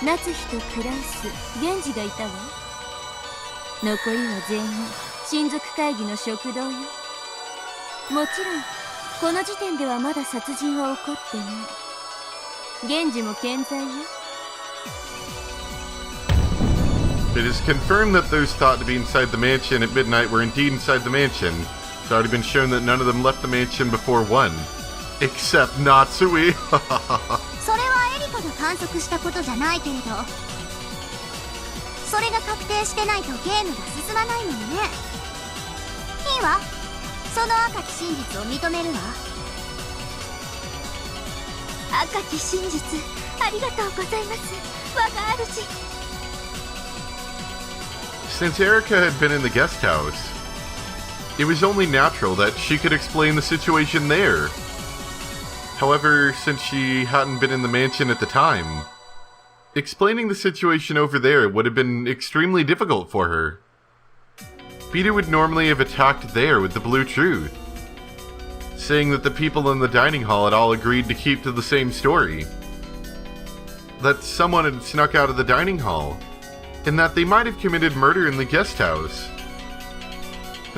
夏日とクラウス、源氏がいたわ。残りは全員親族会議の食堂よ。もちろんこの時点ではまだ殺人は起こってない。源氏も健在よ。It is confirmed that those thought to be inside the mansion at midnight were indeed inside the mansion. It's already been shown that none of them left the mansion before 1. Except Natsui. それはエリカが観測したことじゃないけれど、それが確定してないとゲームが進まないもんね。いいわ、その赤き真実を認めるわ。赤き真実、ありがとうございます、我が主。Since Erika had been in the guest house, it was only natural that she could explain the situation there. However, since she hadn't been in the mansion at the time, explaining the situation over there would have been extremely difficult for her. Bito would normally have attacked there with the blue truth, saying that the people in the dining hall had all agreed to keep to the same story. That someone had snuck out of the dining hall, and that they might have committed murder in the guest house.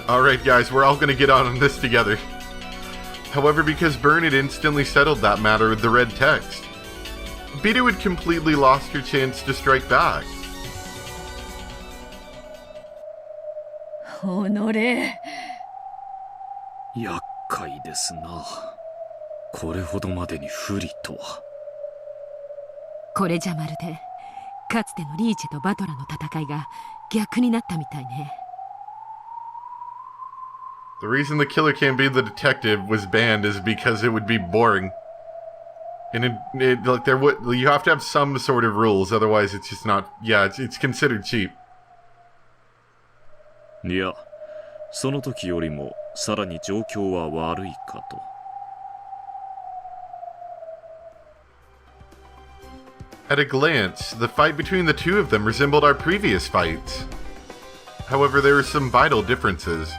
Alright guys, we're all gonna get on this together. However, because Byrne had instantly settled that matter with the red text, Bito had completely lost her chance to strike back. おのれ。厄介ですな。これほどまでに不利とは。これじゃまるでかつてのリーチェとバトラの戦いが逆になったみたいね。The reason the killer can't be the detective was banned is because it would be boring. And like you have to have some sort of rules, otherwise it's just not, it's considered cheap. いや、その時よりもさらに状況は悪いかと。At a glance, the fight between the two of them resembled our previous fights. However, there were some vital differences.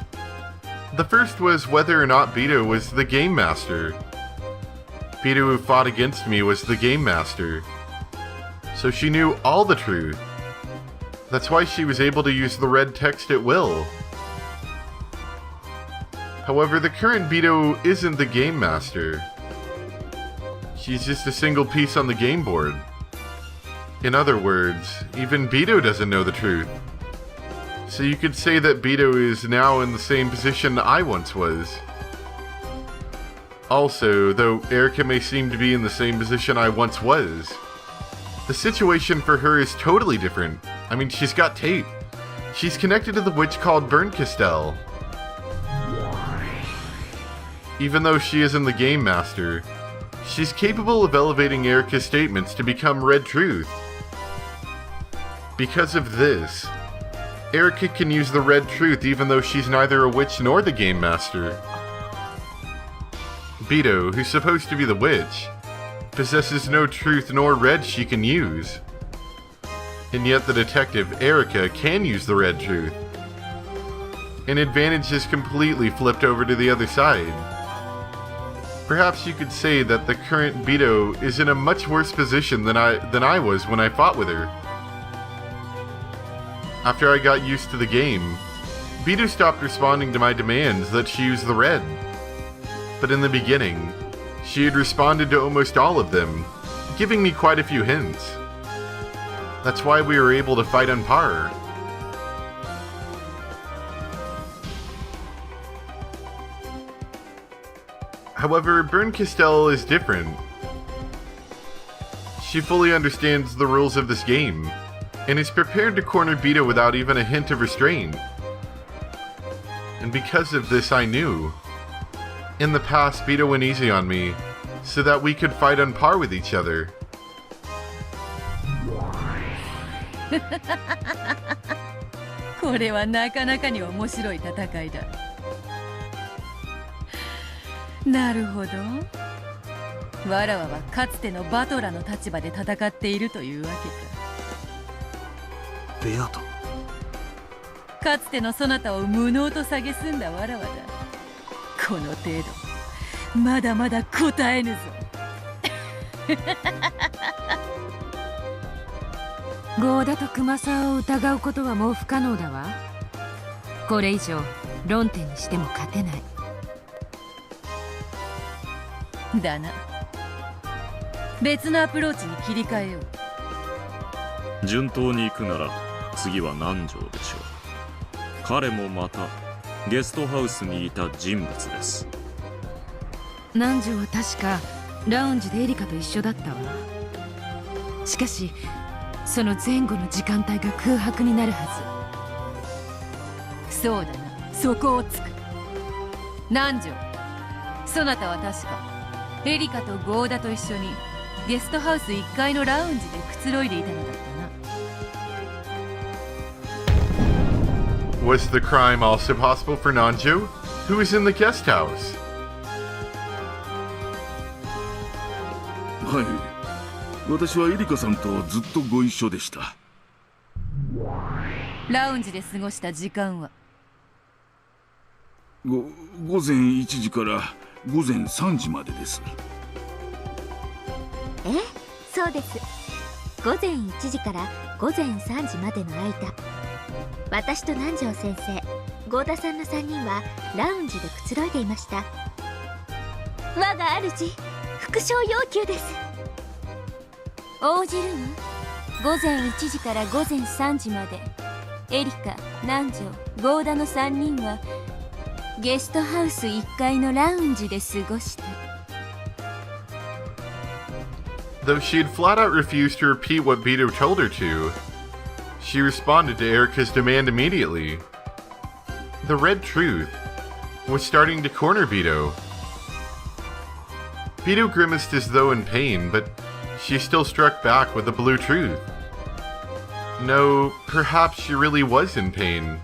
The first was whether or not Bito was the Game Master. Bito, who fought against me, was the Game Master. So she knew all the truth. That's why she was able to use the red text at will. However, the current Bito isn't the Game Master. She's just a single piece on the game board. In other words, even Bito doesn't know the truth. So you could say that Bito is now in the same position I once was. Also, though Erika may seem to be in the same position I once was, the situation for her is totally different. I mean, she's got tape. She's connected to the witch called Berncastel. Even though she isn't the Game Master, she's capable of elevating Erika's statements to become Red Truth. Because of this, Erika can use the Red Truth even though she's neither a witch nor the Game Master. Bito, who's supposed to be the witch, possesses no truth nor red she can use. And yet the detective, Erika, can use the Red Truth. An advantage is completely flipped over to the other side. Perhaps you could say that the current Bito is in a much worse position than I was when I fought with her. After I got used to the game, Bito stopped responding to my demands that she use the red. But in the beginning, she had responded to almost all of them, giving me quite a few hints. That's why we were able to fight on par. However, Bern Castell is different. She fully understands the rules of this game, and is prepared to corner Beto without even a hint of restraint. And because of this, I knew. In the past, Beto went easy on me, so that we could fight on par with each other. これはなかなかに面白い戦いだ。なるほど。わらわはかつてのバトラの立場で戦っているというわけか。ベアト。かつてのそなたを無能と蔑んだわらわだ。この程度、まだまだ答えぬぞ。合田と熊沢を疑うことはもう不可能だわ。これ以上論点にしても勝てない。だな。別のアプローチに切り替えよう。順当に行くなら次は南條でしょう。彼もまたゲストハウスにいた人物です。南條は確かラウンジでエリカと一緒だったわ。しかしその前後の時間帯が空白になるはず。そうだな、そこをつく。南條、そなたは確かエリカと合田と一緒にゲストハウス1階のラウンジでくつろいでいたのだったな。Was the crime also possible for Nanjo, who was in the guest house? はい。私はエリカさんとずっとご一緒でした。ラウンジで過ごした時間は午前1時から午前3時までです。ええ、そうです。午前1時から午前3時までの間、私と南條先生、合田さんの3人はラウンジでくつろいでいました。我が主、復唱要求です。応じるわ。午前1時から午前3時までエリカ、南條、合田の3人はゲストハウス1階のラウンジで過ごした。 Though she had flat out refused to repeat what Beto told her to, she responded to Erica's demand immediately. The red truth was starting to corner Beto. Beto grimaced as though in pain, but she still struck back with the blue truth. No, perhaps she really was in pain.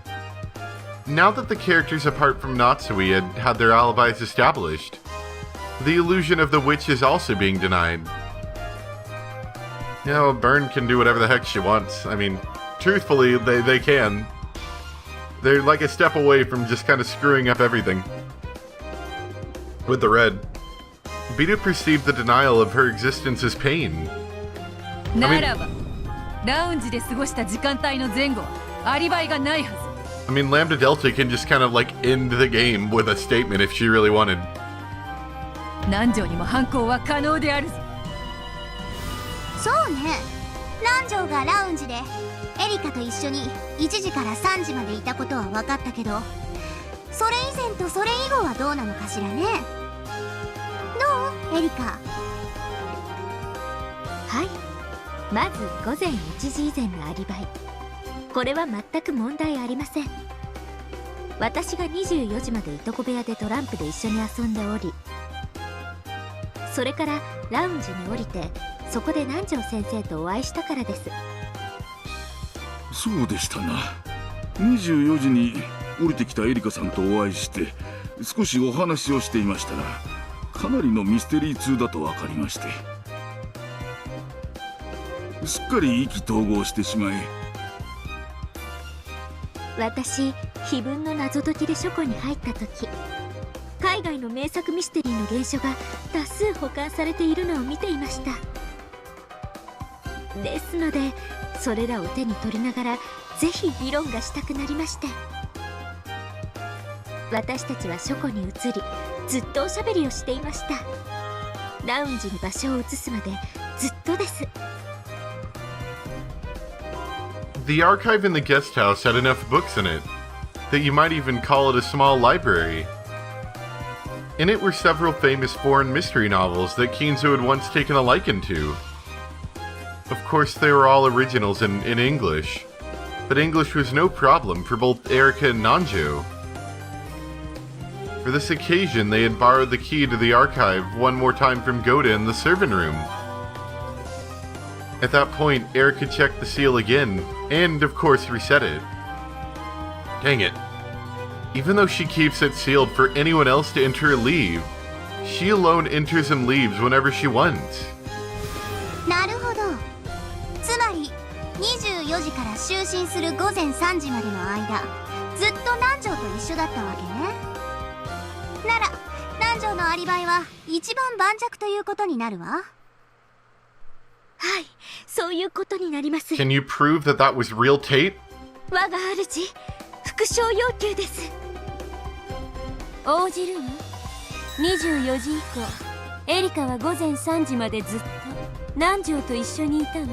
Now that the characters apart from Natsui had had their alibis established, the illusion of the witch is also being denied. You know, Bern can do whatever the heck she wants. I mean, truthfully, they can. They're like a step away from just kind of screwing up everything. With the red. Beto perceived the denial of her existence as pain. ならば、ラウンジで過ごした時間帯の前後はアリバイがないはず。I mean, Lambda Delta can just kind of like end the game with a statement if she really wanted. 南條にも犯行は可能であるぞ。そうね。南條がラウンジでエリカと一緒に1時から3時までいたことは分かったけど、それ以前とそれ以後はどうなのかしらね。どう、エリカ？はい。まず午前1時以前のアリバイ。これは全く問題ありません。私が24時までいとこ部屋でトランプで一緒に遊んでおり、それからラウンジに降りて、そこで南條先生とお会いしたからです。そうでしたな。24時に降りてきたエリカさんとお会いして少しお話をしていましたら、かなりのミステリー通だと分かりまして、すっかり意気投合してしまい、私、碑文の謎解きで書庫に入った時、海外の名作ミステリーの原書が多数保管されているのを見ていました。ですので、それらを手に取りながらぜひ議論がしたくなりまして、私たちは書庫に移り、ずっとおしゃべりをしていました。ラウンジに場所を移すまでずっとです。The archive in the guest house had enough books in it that you might even call it a small library. In it were several famous foreign mystery novels that Kinzo had once taken a liking to. Of course, they were all originals in English, but English was no problem for both Erika and Nanjo. For this occasion, they had borrowed the key to the archive one more time from Goda in the servant room. At that point, Erika checked the seal again, and of course reset it. Dang it. Even though she keeps it sealed for anyone else to enter or leave, she alone enters and leaves whenever she wants. なるほど。つまり24時から就寝する午前3時までの間、ずっと南條と一緒だったわけね。なら南條のアリバイは一番盤石ということになるわ。はい、そういうことになります。 Can you prove that that was real Tate? 我が主、復唱要求です。応じるわ。24時以降エリカは午前3時までずっと南條と一緒にいたわ。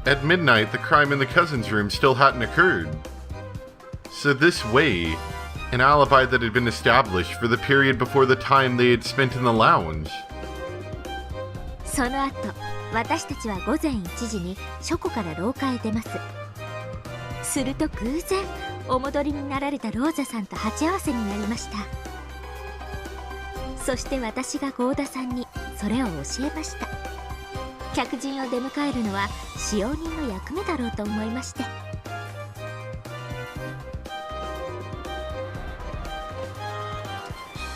At midnight, the crime in the cousin's room still hadn't occurred. So this way, an alibi that had been established for the period before the time they had spent in the lounge. その後、私たちは午前1時に書庫から廊下へ出ます。すると偶然、お戻りになられたローザさんと鉢合わせになりました。そして私が郷田さんにそれを教えました。客人を出迎えるのは使用人の役目だろうと思いまして。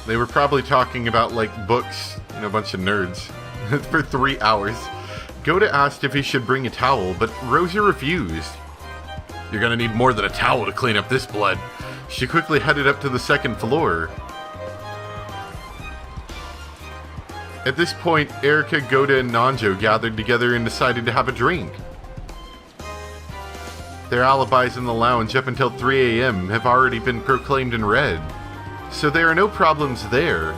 They were probably talking about, like, books, you know, a bunch of nerds, for 3 hours. Goda asked if he should bring a towel, but Rosa refused. You're gonna need more than a towel to clean up this blood. She quickly headed up to the second floor. At this point, Erika, Goda, and Nanjo gathered together and decided to have a drink. Their alibis in the lounge up until 3 a.m. have already been proclaimed and read, so there are no problems there.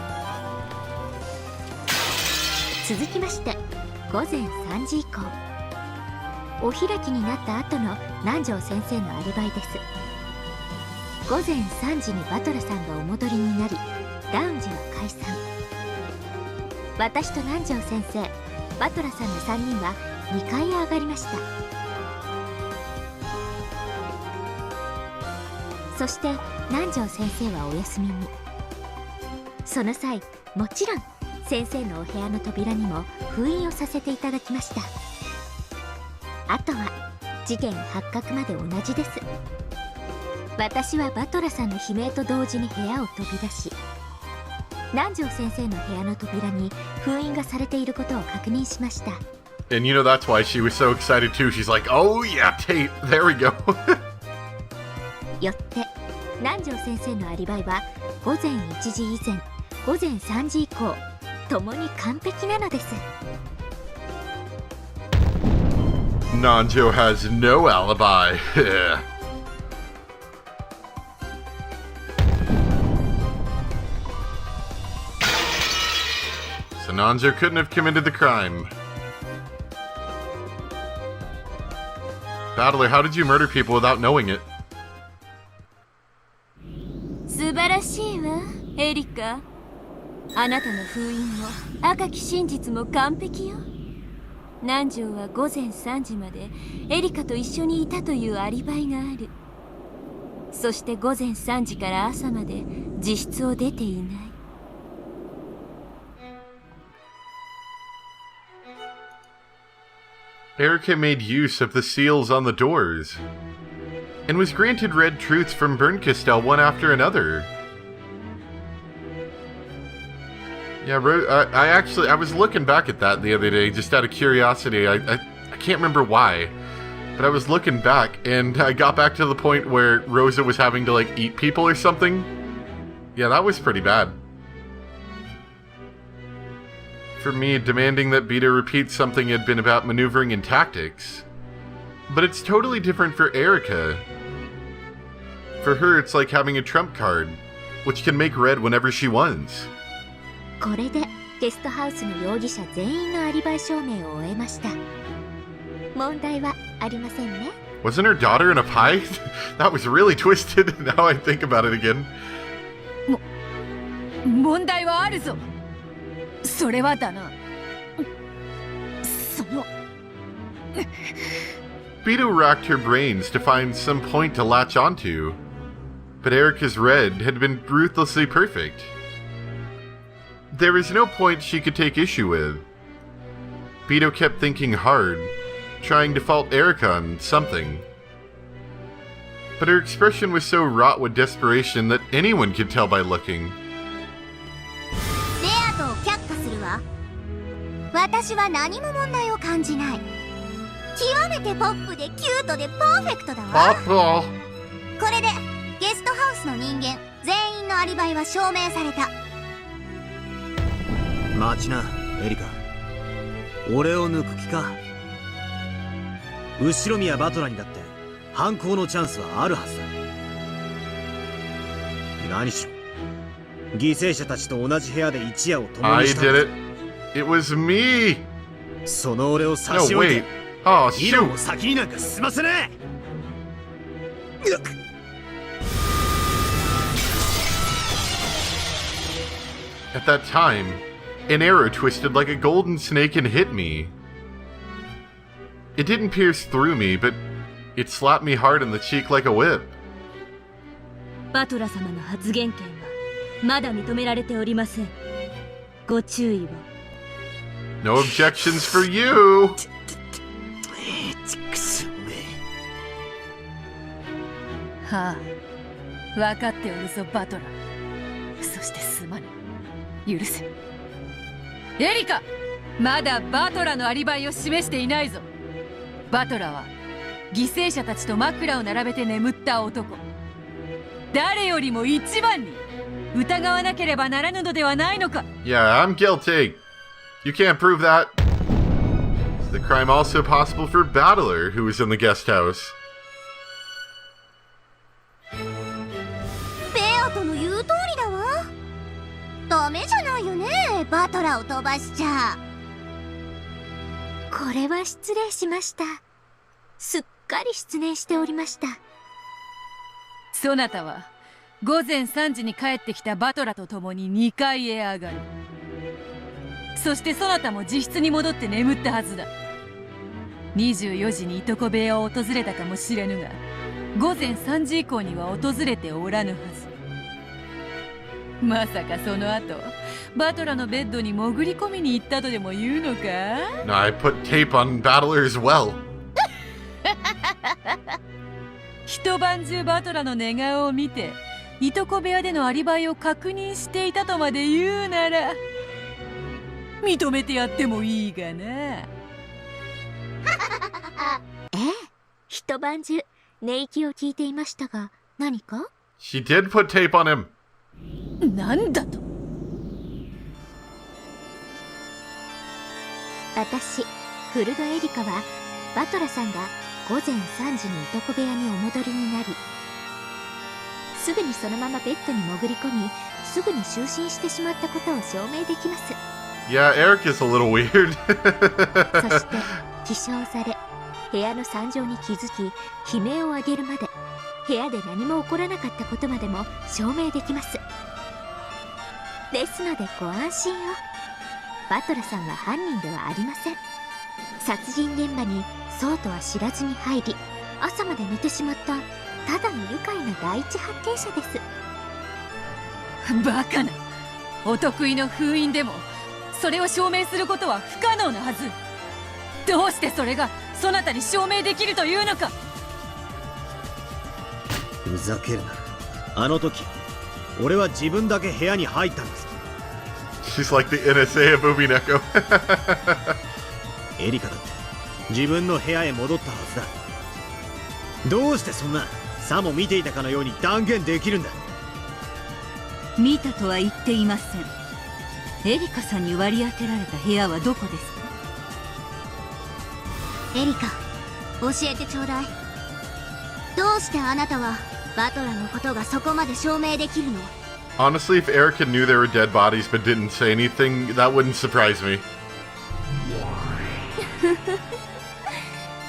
続きまして、午前3時以降、お開きになった後の南條先生のアリバイです。午前3時にバトラさんがお戻りになり、ラウンジは解散。私と南條先生、バトラさんの3人は2階へ上がりました。そして南條先生はお休みに。その際、もちろん先生のお部屋の扉にも封印をさせていただきました。あとは事件発覚まで同じです。私はバトラさんの悲鳴と同時に部屋を飛び出し、南條先生の部屋の扉に封印がされていることを確認しました。 And you know that's why she was so excited too. She's like, oh yeah, Tate, there we go. よって南條先生のアリバイは午前1時以前、午前3時以降ともに完璧なのです。 Nanjo has no alibi. So Nanjo couldn't have committed the crime. Battler, how did you murder people without knowing it? 素晴らしいわ、エリカ。あなたの封印も赤き真実も完璧よ。南條は午前3時までエリカと一緒にいたというアリバイがある。そして午前3時から朝まで自室を出ていない。Erika made use of the seals on the doors, and was granted red truths from Bernkastel one after another. Yeah, I was looking back at that the other day, just out of curiosity. I can't remember why, but I was looking back, and I got back to the point where Rosa was having to, like, eat people or something. Yeah, that was pretty bad. For me, demanding that Beta repeat something had been about maneuvering and tactics. But it's totally different for Erika. For her, it's like having a trump card, which can make red whenever she wants. これでゲストハウスの容疑者全員のアリバイ証明を終えました。問題はありませんね。Wasn't her daughter in a pie? That was really twisted, now I think about it again. 問題はあるぞ。それはだな。その Beto racked her brains to find some point to latch onto, but Erica's red had been ruthlessly perfect. There was no point she could take issue with. Beto kept thinking hard, trying to fault Erica on something. But her expression was so wrought with desperation that anyone could tell by looking. ベアトを却下するわ。私は何も問題を感じない。極めてポップでキュートでパーフェクトだわ。これでゲストハウスの人間全員のアリバイは証明された。待ちな、エリカ。俺を抜く気か。後宮バトラにだって犯行のチャンスはあるはずだ。何しろ犠牲者たちと同じ部屋で一夜を共にした。 I did it. It was me. その俺を差し置いて、議論を先になんか進ませねえ。At that time, an arrow twisted like a golden snake and hit me. It didn't pierce through me, but it slapped me hard in the cheek like a whip. バトラ様の発言権はまだ認められておりません。ご注意を。 No objections for you. はあ、分かっておるぞバトラ。そしてすまぬ。許せ。エリカ、まだバトラのアリバイを示していないぞ。バトラは犠牲者たちと枕を並べて眠った男。誰よりも一番に疑わなければならぬのではないのか。 Yeah, I'm guilty. You can't prove that. Is the crime also possible for Battler, who was in the guest house? ベアトの言う通りだわ。ダメじゃないよね、バトラを飛ばしちゃ。これは失礼しました。すっかり失念しておりました。そなたは午前3時に帰ってきたバトラと共に2階へ上がる。そしてそなたも自室に戻って眠ったはずだ。24時にいとこ部屋を訪れたかもしれぬが、午前3時以降には訪れておらぬはず。まさかその後バトラのベッドに潜り込みに行ったとでも言うのか？ No, I put tape on Battler as well. 一晩中バトラの寝顔を見ていとこ部屋でのアリバイを確認していたとまで言うなら認めてやってもいいがな。ええ、一晩中寝息を聞いていましたが、何か？ She did put tape on him. なんだと？私、フルドエリカはバトラさんが午前3時にいとこ部屋にお戻りになり、すぐにそのままベッドに潜り込み、すぐに就寝してしまったことを証明できます。 Yeah, Eric is a little weird. そして起床され、部屋の惨状に気づき悲鳴を上げるまで、部屋で何も起こらなかったことまでも証明できます。ですのでご安心を。バトラさんは犯人ではありません。殺人現場にそうとは知らずに入り、朝まで寝てしまったただの愉快な第一発見者です。バカな。お得意の封印でもそれを証明することは不可能なはず。どうしてそれがそなたに証明できるというのか。ふざけるな。あの時俺は自分だけ部屋に入ったんです。 She's like the NSA of Umineko. エリカだって自分の部屋へ戻ったはずだ。どうしてそんなさも見ていたかのように断言できるんだ。見たとは言っていません。エリカさんに割り当てられた部屋はどこですか？エリカ、教えてちょうだい。どうしてあなたはバトラのことがそこまで証明できるの？ Honestly, if Erica knew there were dead bodies but didn't say anything, that wouldn't surprise me.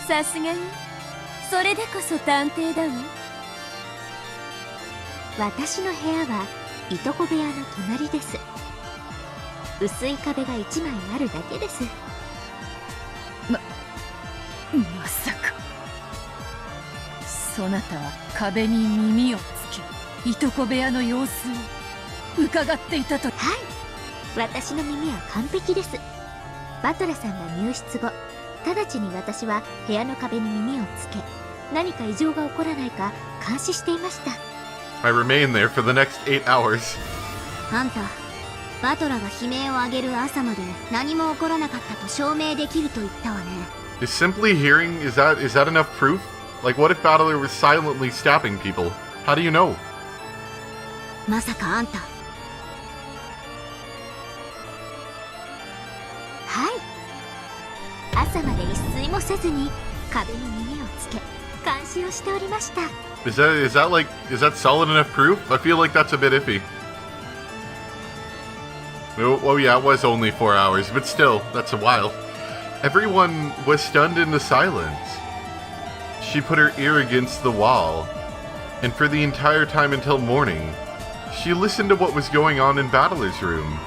さすがにそれでこそ探偵だわ。私の部屋はいとこ部屋の隣です。薄い壁が1枚あるだけです。まさかそなたは壁に耳をつけいとこ部屋の様子を伺っていたと。はい、私の耳は完璧です。バトラさんが入室後、直ちに私は部屋の壁に耳をつけ、何か異常が起こらないか監視していました。 I remain there for the next 8 hours. あんた、バトラが悲鳴を上げる朝まで何も起こらなかったと証明できると言ったわね。 Is simply hearing, is that enough proof? Like, what if Battler was silently stabbing people? How do you know? まさかあんた。はい、朝まで一睡もせずに壁に耳をつけ監視をしておりました。 Is that solid enough proof? I feel like that's a bit iffy. Oh yeah, it was only 4 hours, but still, that's a while. Everyone was stunned into silence. She put her ear against the wall, and for the entire time until morning, she listened to what was going on in Battler's room.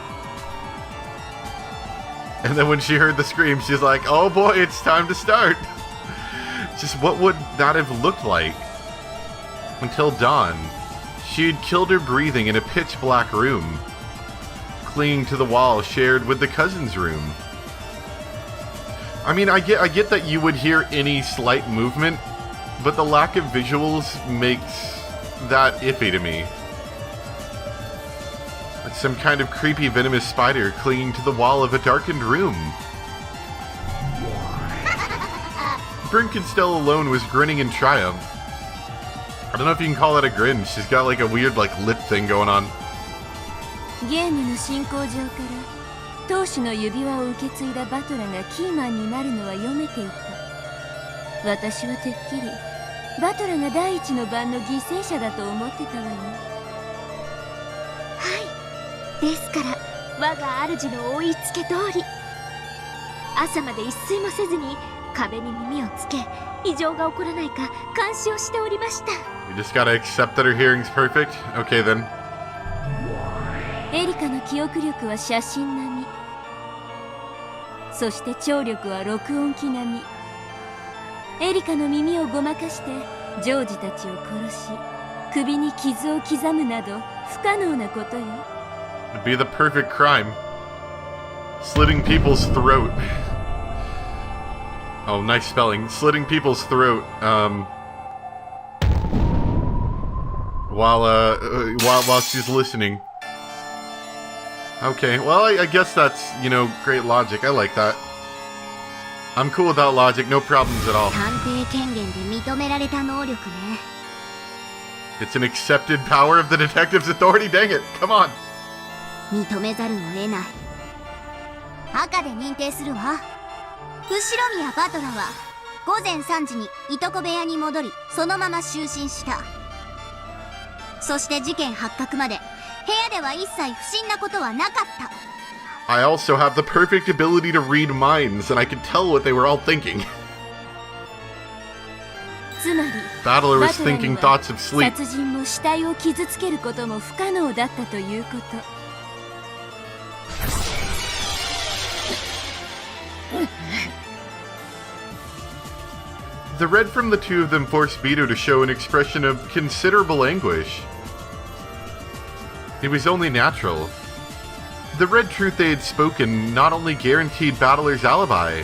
And then when she heard the scream, she's like, oh boy, it's time to start. Just what would that have looked like? Until dawn, she had killed her breathing in a pitch black room, clinging to the wall shared with the cousin's room. I mean, I get that you would hear any slight movement, but the lack of visuals makes that iffy to me. Like some kind of creepy venomous spider clinging to the wall of a darkened room. Brinkenstell alone was grinning in triumph. I don't know if you can call that a grin. She's got like a weird like lip thing going on. ゲームの進行上から当主の指輪を受け継いだバトラがキーマンになるのは読めていた。私はてっきりバトラが第一の番の犠牲者だと思ってたわよ。はい、ですから我が主の追いつけ通り、朝まで一睡もせずに壁に耳をつけ異常が起こらないか監視をしておりました。 You just gotta accept that her hearing's perfect? Okay then. エリカの記憶力は写真並み、そして聴力は録音機並み。エリカの耳をごまかしてジョージたちを殺し首に傷を刻むなど不可能なことよ。 It'd be the perfect crime. Slitting people's throat. Oh, nice spelling. Slitting people's throat, while she's listening. Okay, well, I guess that's, you know, great logic. I like that. I'm cool with that logic, no problems at all. 探偵権限で認められた能力ね。 It's an accepted power of the detective's authority, dang it, come on! 認めざるを得ない。赤で認定するわ。後宮バトラは午前3時にいとこ部屋に戻り、そのまま就寝した。そして事件発覚まで部屋では一切不審なことはなかった。 I also have the perfect ability to read minds, and I could tell what they were all thinking. つまり Battler was thinking thoughts of sleep. 殺人も死体を傷つけることも不可能だったということ。 The red from the two of them forced Beto to show an expression of considerable anguish. It was only natural. The red truth they had spoken not only guaranteed Battler's alibi,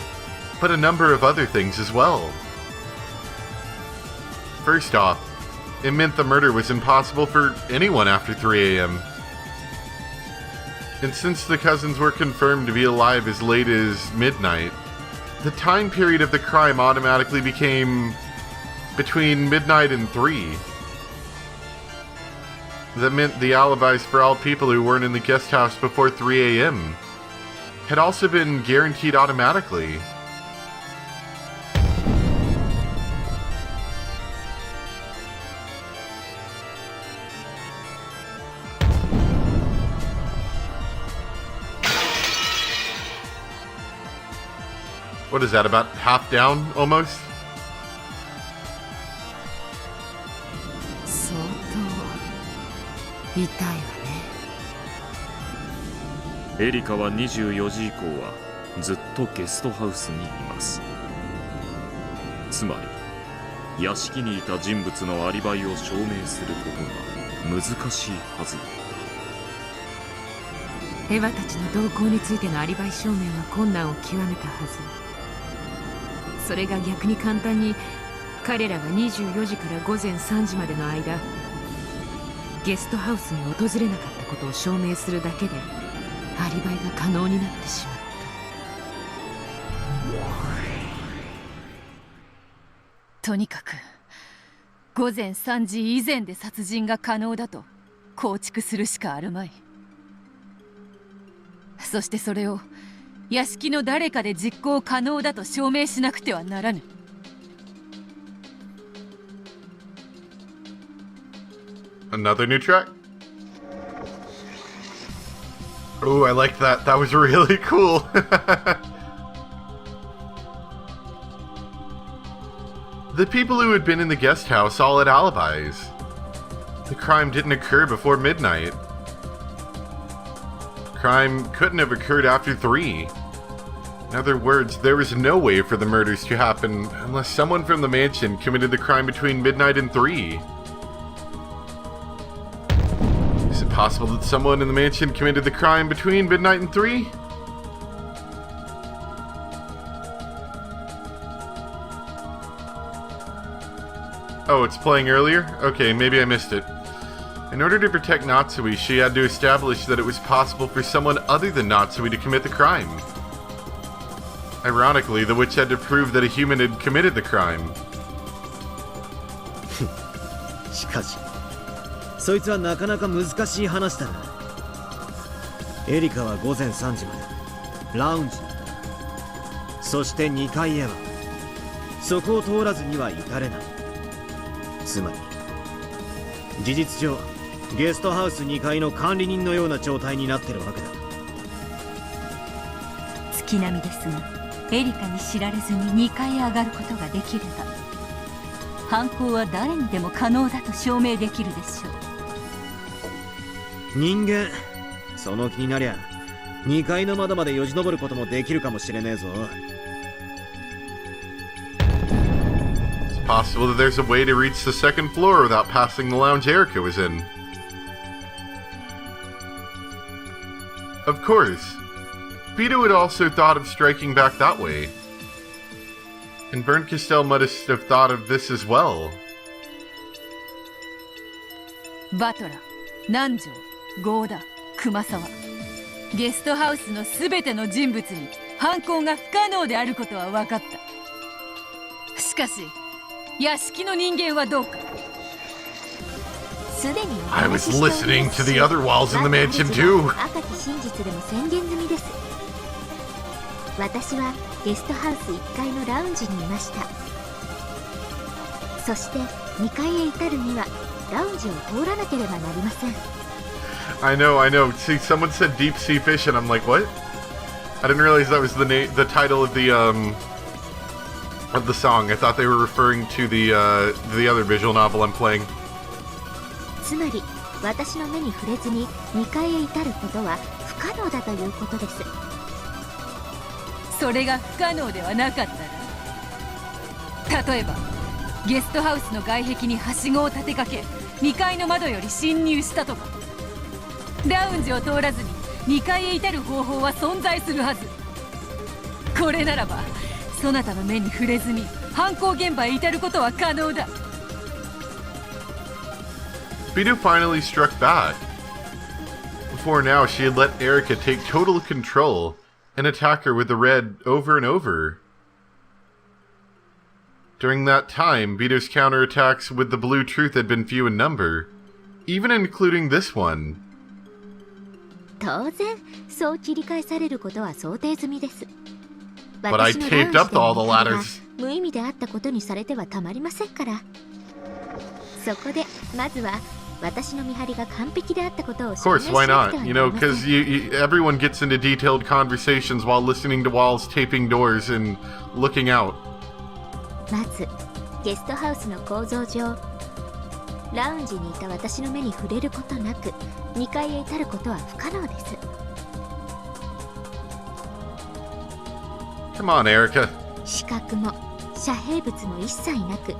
but a number of other things as well. First off, it meant the murder was impossible for anyone after 3 a.m. And since the cousins were confirmed to be alive as late as midnight, the time period of the crime automatically became between midnight and 3. That meant the alibis for all people who weren't in the guest house before 3 a.m. had also been guaranteed automatically. What is that, about half down, almost? 痛いわね。エリカは24時以降はずっとゲストハウスにいます。つまり屋敷にいた人物のアリバイを証明することが難しいはずだ。エヴァたちの動向についてのアリバイ証明は困難を極めたはず。それが逆に簡単に彼らが24時から午前3時までの間ゲストハウスに訪れなかったことを証明するだけでアリバイが可能になってしまった。とにかく午前3時以前で殺人が可能だと構築するしかあるまい。そしてそれを屋敷の誰かで実行可能だと証明しなくてはならぬ。Another new track? Oh, I liked that. That was really cool. The people who had been in the guest house all had alibis. The crime didn't occur before midnight. Crime couldn't have occurred after 3. In other words, there was no way for the murders to happen unless someone from the mansion committed the crime between midnight and 3. Is it possible that someone in the mansion committed the crime between midnight and 3? Oh, it's playing earlier? Okay, maybe I missed it. In order to protect Natsui, she had to establish that it was possible for someone other than Natsui to commit the crime. Ironically, the witch had to prove that a human had committed the crime. しかし、そいつはなかなか難しい話だな。エリカは午前3時までラウンジにいた。そして2階へはそこを通らずには至れない。つまり事実上ゲストハウス2階の管理人のような状態になってるわけだ。月並みですが、エリカに知られずに2階へ上がることができれば犯行は誰にでも可能だと証明できるでしょう。人間その気になりゃ2階の窓までよじ登ることもできるかもしれねえぞ。It's possible that there's a way to reach the second floor without passing the lounge Erica was in. Of course. Vito had also thought of striking back that way. And Bernd Castell must have thought of this as well. バトラ、南條、郷田、熊沢、ゲストハウスのすべての人物に犯行が不可能であることは分かった。しかし屋敷の人間はどうか。すでに I was listening to the other walls in the mansion too. 赤き真実でも宣言済みです。私はゲストハウス1階のラウンジにいました。そして2階へ至るにはラウンジを通らなければなりません。I know. See, someone said deep sea fish, and I'm like, what? I didn't realize that was the title of the song. I thought they were referring to the other visual novel I'm playing. つまり私の目に触れずに2階へ至ることは不可能だということです。それが不可能ではなかったら、例えばゲストハウスの外壁にはしごを立てかけ2階の窓より侵入したとか、ラウンジを通らずに2階へ至る方法は存在するはず。これならばそなたの目に触れずに犯行現場へ至ることは可能だ。Vito finally struck back. Before now, she had let Erica take total control and attack her with the red over and over. During that time, Vito's counterattacks with the blue truth had been few in number, even including this one. 当然、そう切り返されることは想定済みです。 But I taped up all the ladders. 無意味であったことにされてはたまりませんから。そこでまずは私の見張りが完璧であったことを証明しなくてはなりません。 Of course, why not? You know, because everyone gets into detailed conversations while listening to walls taping doors and looking out. まずゲストハウスの構造上、ラウンジにいた私の目に触れることなく2階へ至ることは不可能です。 Come on, Erica. 視覚も遮蔽物も一切なく、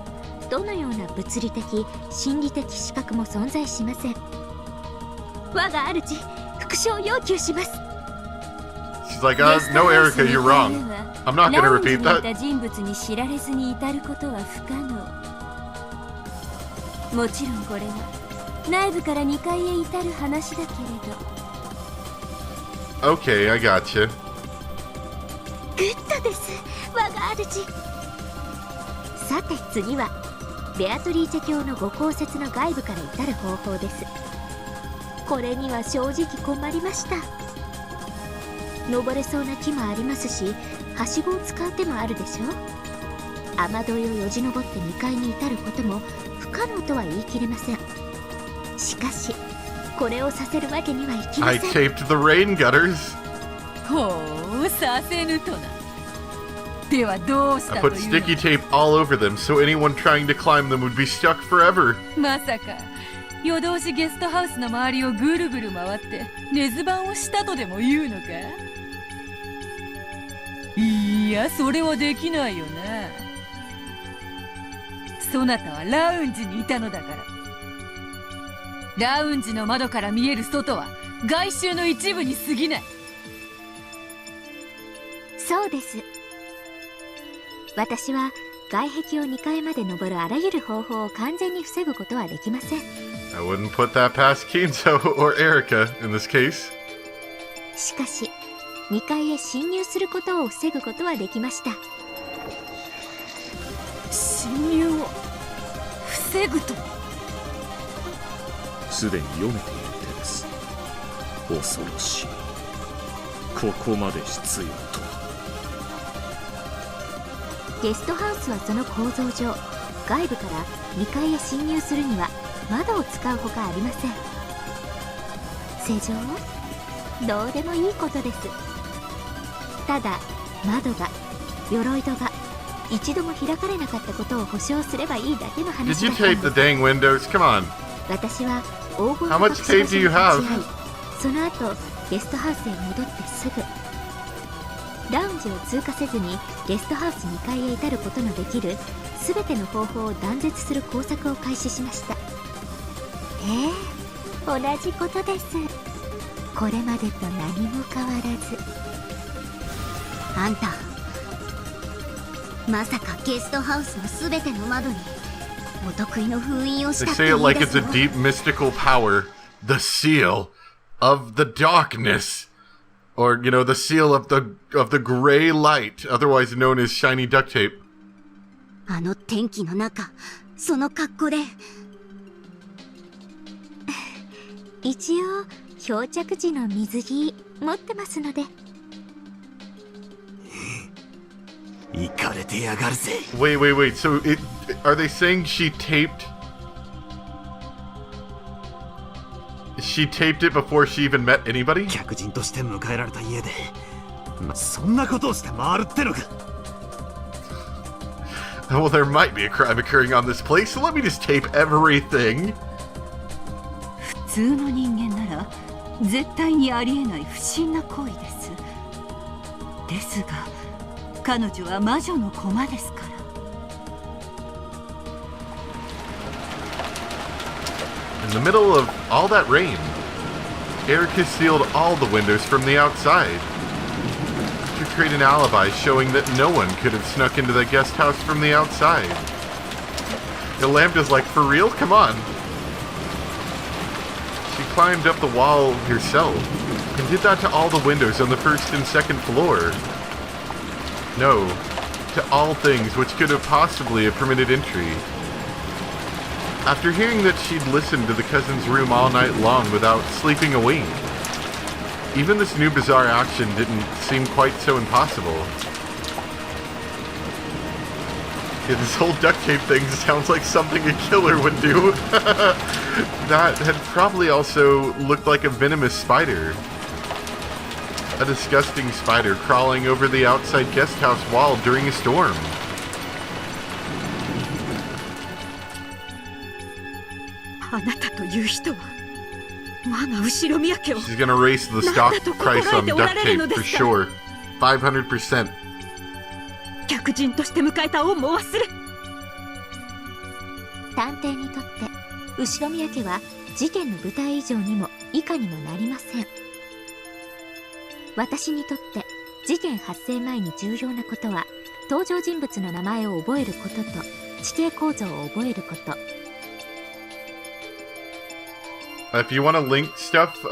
どのような物理的心理的視覚も存在しません。我が主、復唱を要求します。 She's like, no, Erica, you're wrong. I'm not gonna repeat ラウン that. ジにいた人物に知られずに至ることは不可能。もちろんこれは内部から2階へ至る話だけれど。 Okay, I gotcha. グッドです、我が主。さて次はベアトリーチェ卿のご公設の外部から至る方法です。これには正直困りました。登れそうな木もありますし、はしごを使う手もあるでしょう。雨どいをよじ登って2階に至ることも不可能とは言い切れません。しかしこれをさせるわけにはいきま I せん。 taped the rain gutters. ほう、させぬとな。ではどうし I たと put いう sticky tape all over them so anyone trying to climb them would be stuck forever. まさか夜通しゲストハウスの周りをぐるぐる回って根津盤をしたとでも言うのか。いや、それはできないよな。そなたはラウンジにいたのだから。ラウンジの窓から見える外は外周の一部に過ぎない。そうです。私は外壁を2階まで登るあらゆる方法を完全に防ぐことはできません。 I wouldn't put that past Kinzo or Erica in this case. しかし2階へ侵入することを防ぐことはできました。侵入を防ぐとすでに読めている手です。恐ろしい。ここまで必要とは。ゲストハウスはその構造上、外部から2階へ侵入するには窓を使うほかありません。正常？どうでもいいことです。ただ窓が、鎧戸が一度も開かれなかったことを保証すればいいだけの話 Did だ you ったん tape で the す。 dang windows? Come on. 私は黄金 How の much 隠し tape 場所 do に you 立ち have? 会い、その後ゲストハウスへ戻ってすぐ、ラウンジを通過せずにゲストハウス2階へ至ることのできる全ての方法を断絶する工作を開始しました。同じことです。これまでと何も変わらず。あんたまさかゲストハウスのすべての窓にお得意の封印をし They たって say 言 it い like 出 it's す a の？ deep mystical power, the seal of the darkness, or you know, the seal of the gray light, otherwise known as shiny duct tape. あの天気の中、その格好で。一応漂着時の水着持ってますので。イカれてやがるぜ。 Wait. So, are they saying she taped? She taped it before she even met anybody? 客人として迎えられた家で、そんなことをして回るってのか。Well, there might be a crime occurring on this place, so let me just tape everything. 普通の人間なら絶対にありえない不審な行為です。ですが彼女は魔女の駒ですから。In the middle of all that rain, Erica sealed all the windows from the outside to create an alibi showing that no one could have snuck into the guest house from the outside. The Lambda's like, for real? Come on. She climbed up the wall herself and did that to all the windows on the first and second floor. No, to all things which could have possibly have permitted entry. After hearing that she'd listened to the cousin's room all night long without sleeping a wink, even this new bizarre action didn't seem quite so impossible. Yeah, this whole duct tape thing sounds like something a killer would do. That had probably also looked like a venomous spider. A disgusting spider crawling over the outside guest house wall during a storm. あなたという人は我が後ろ宮家を She's gonna raise the stock price on duct tape for sure. 500%. 客人として迎えた恩も忘れ。探偵にとって後宮家は事件の舞台以上にも以下にもなりません。私にとって事件発生前に重要なことは登場人物の名前を覚えることと地形構造を覚えること。If you want to link stuff,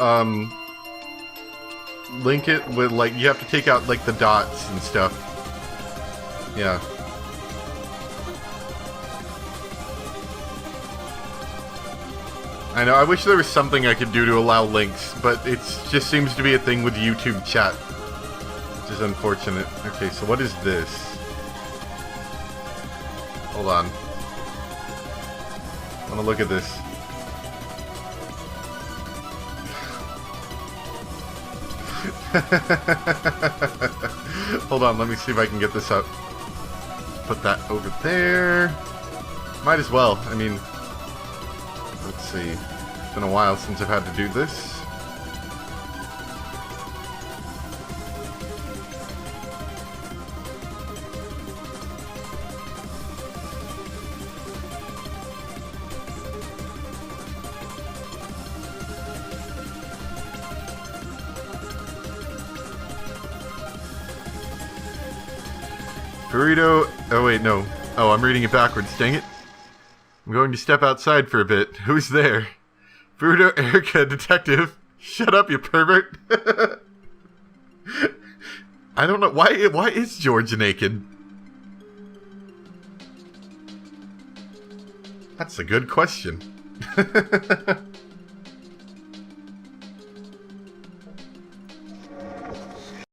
link it with, like, you have to take out, like, the dots and stuff. Yeah. I know, I wish there was something I could do to allow links, but it just seems to be a thing with YouTube chat, which is unfortunate. Okay, so what is this? Hold on. I want to look at this. Hold on, let me see if I can get this up. Put that over there. Might as well. I mean, let's see. It's been a while since I've had to do this. Burrito. Oh, wait, no. Oh, I'm reading it backwards. Dang it. I'm going to step outside for a bit. Who's there? Burrito, Erica, detective. Shut up, you pervert. I don't know. Why is George naked? That's a good question.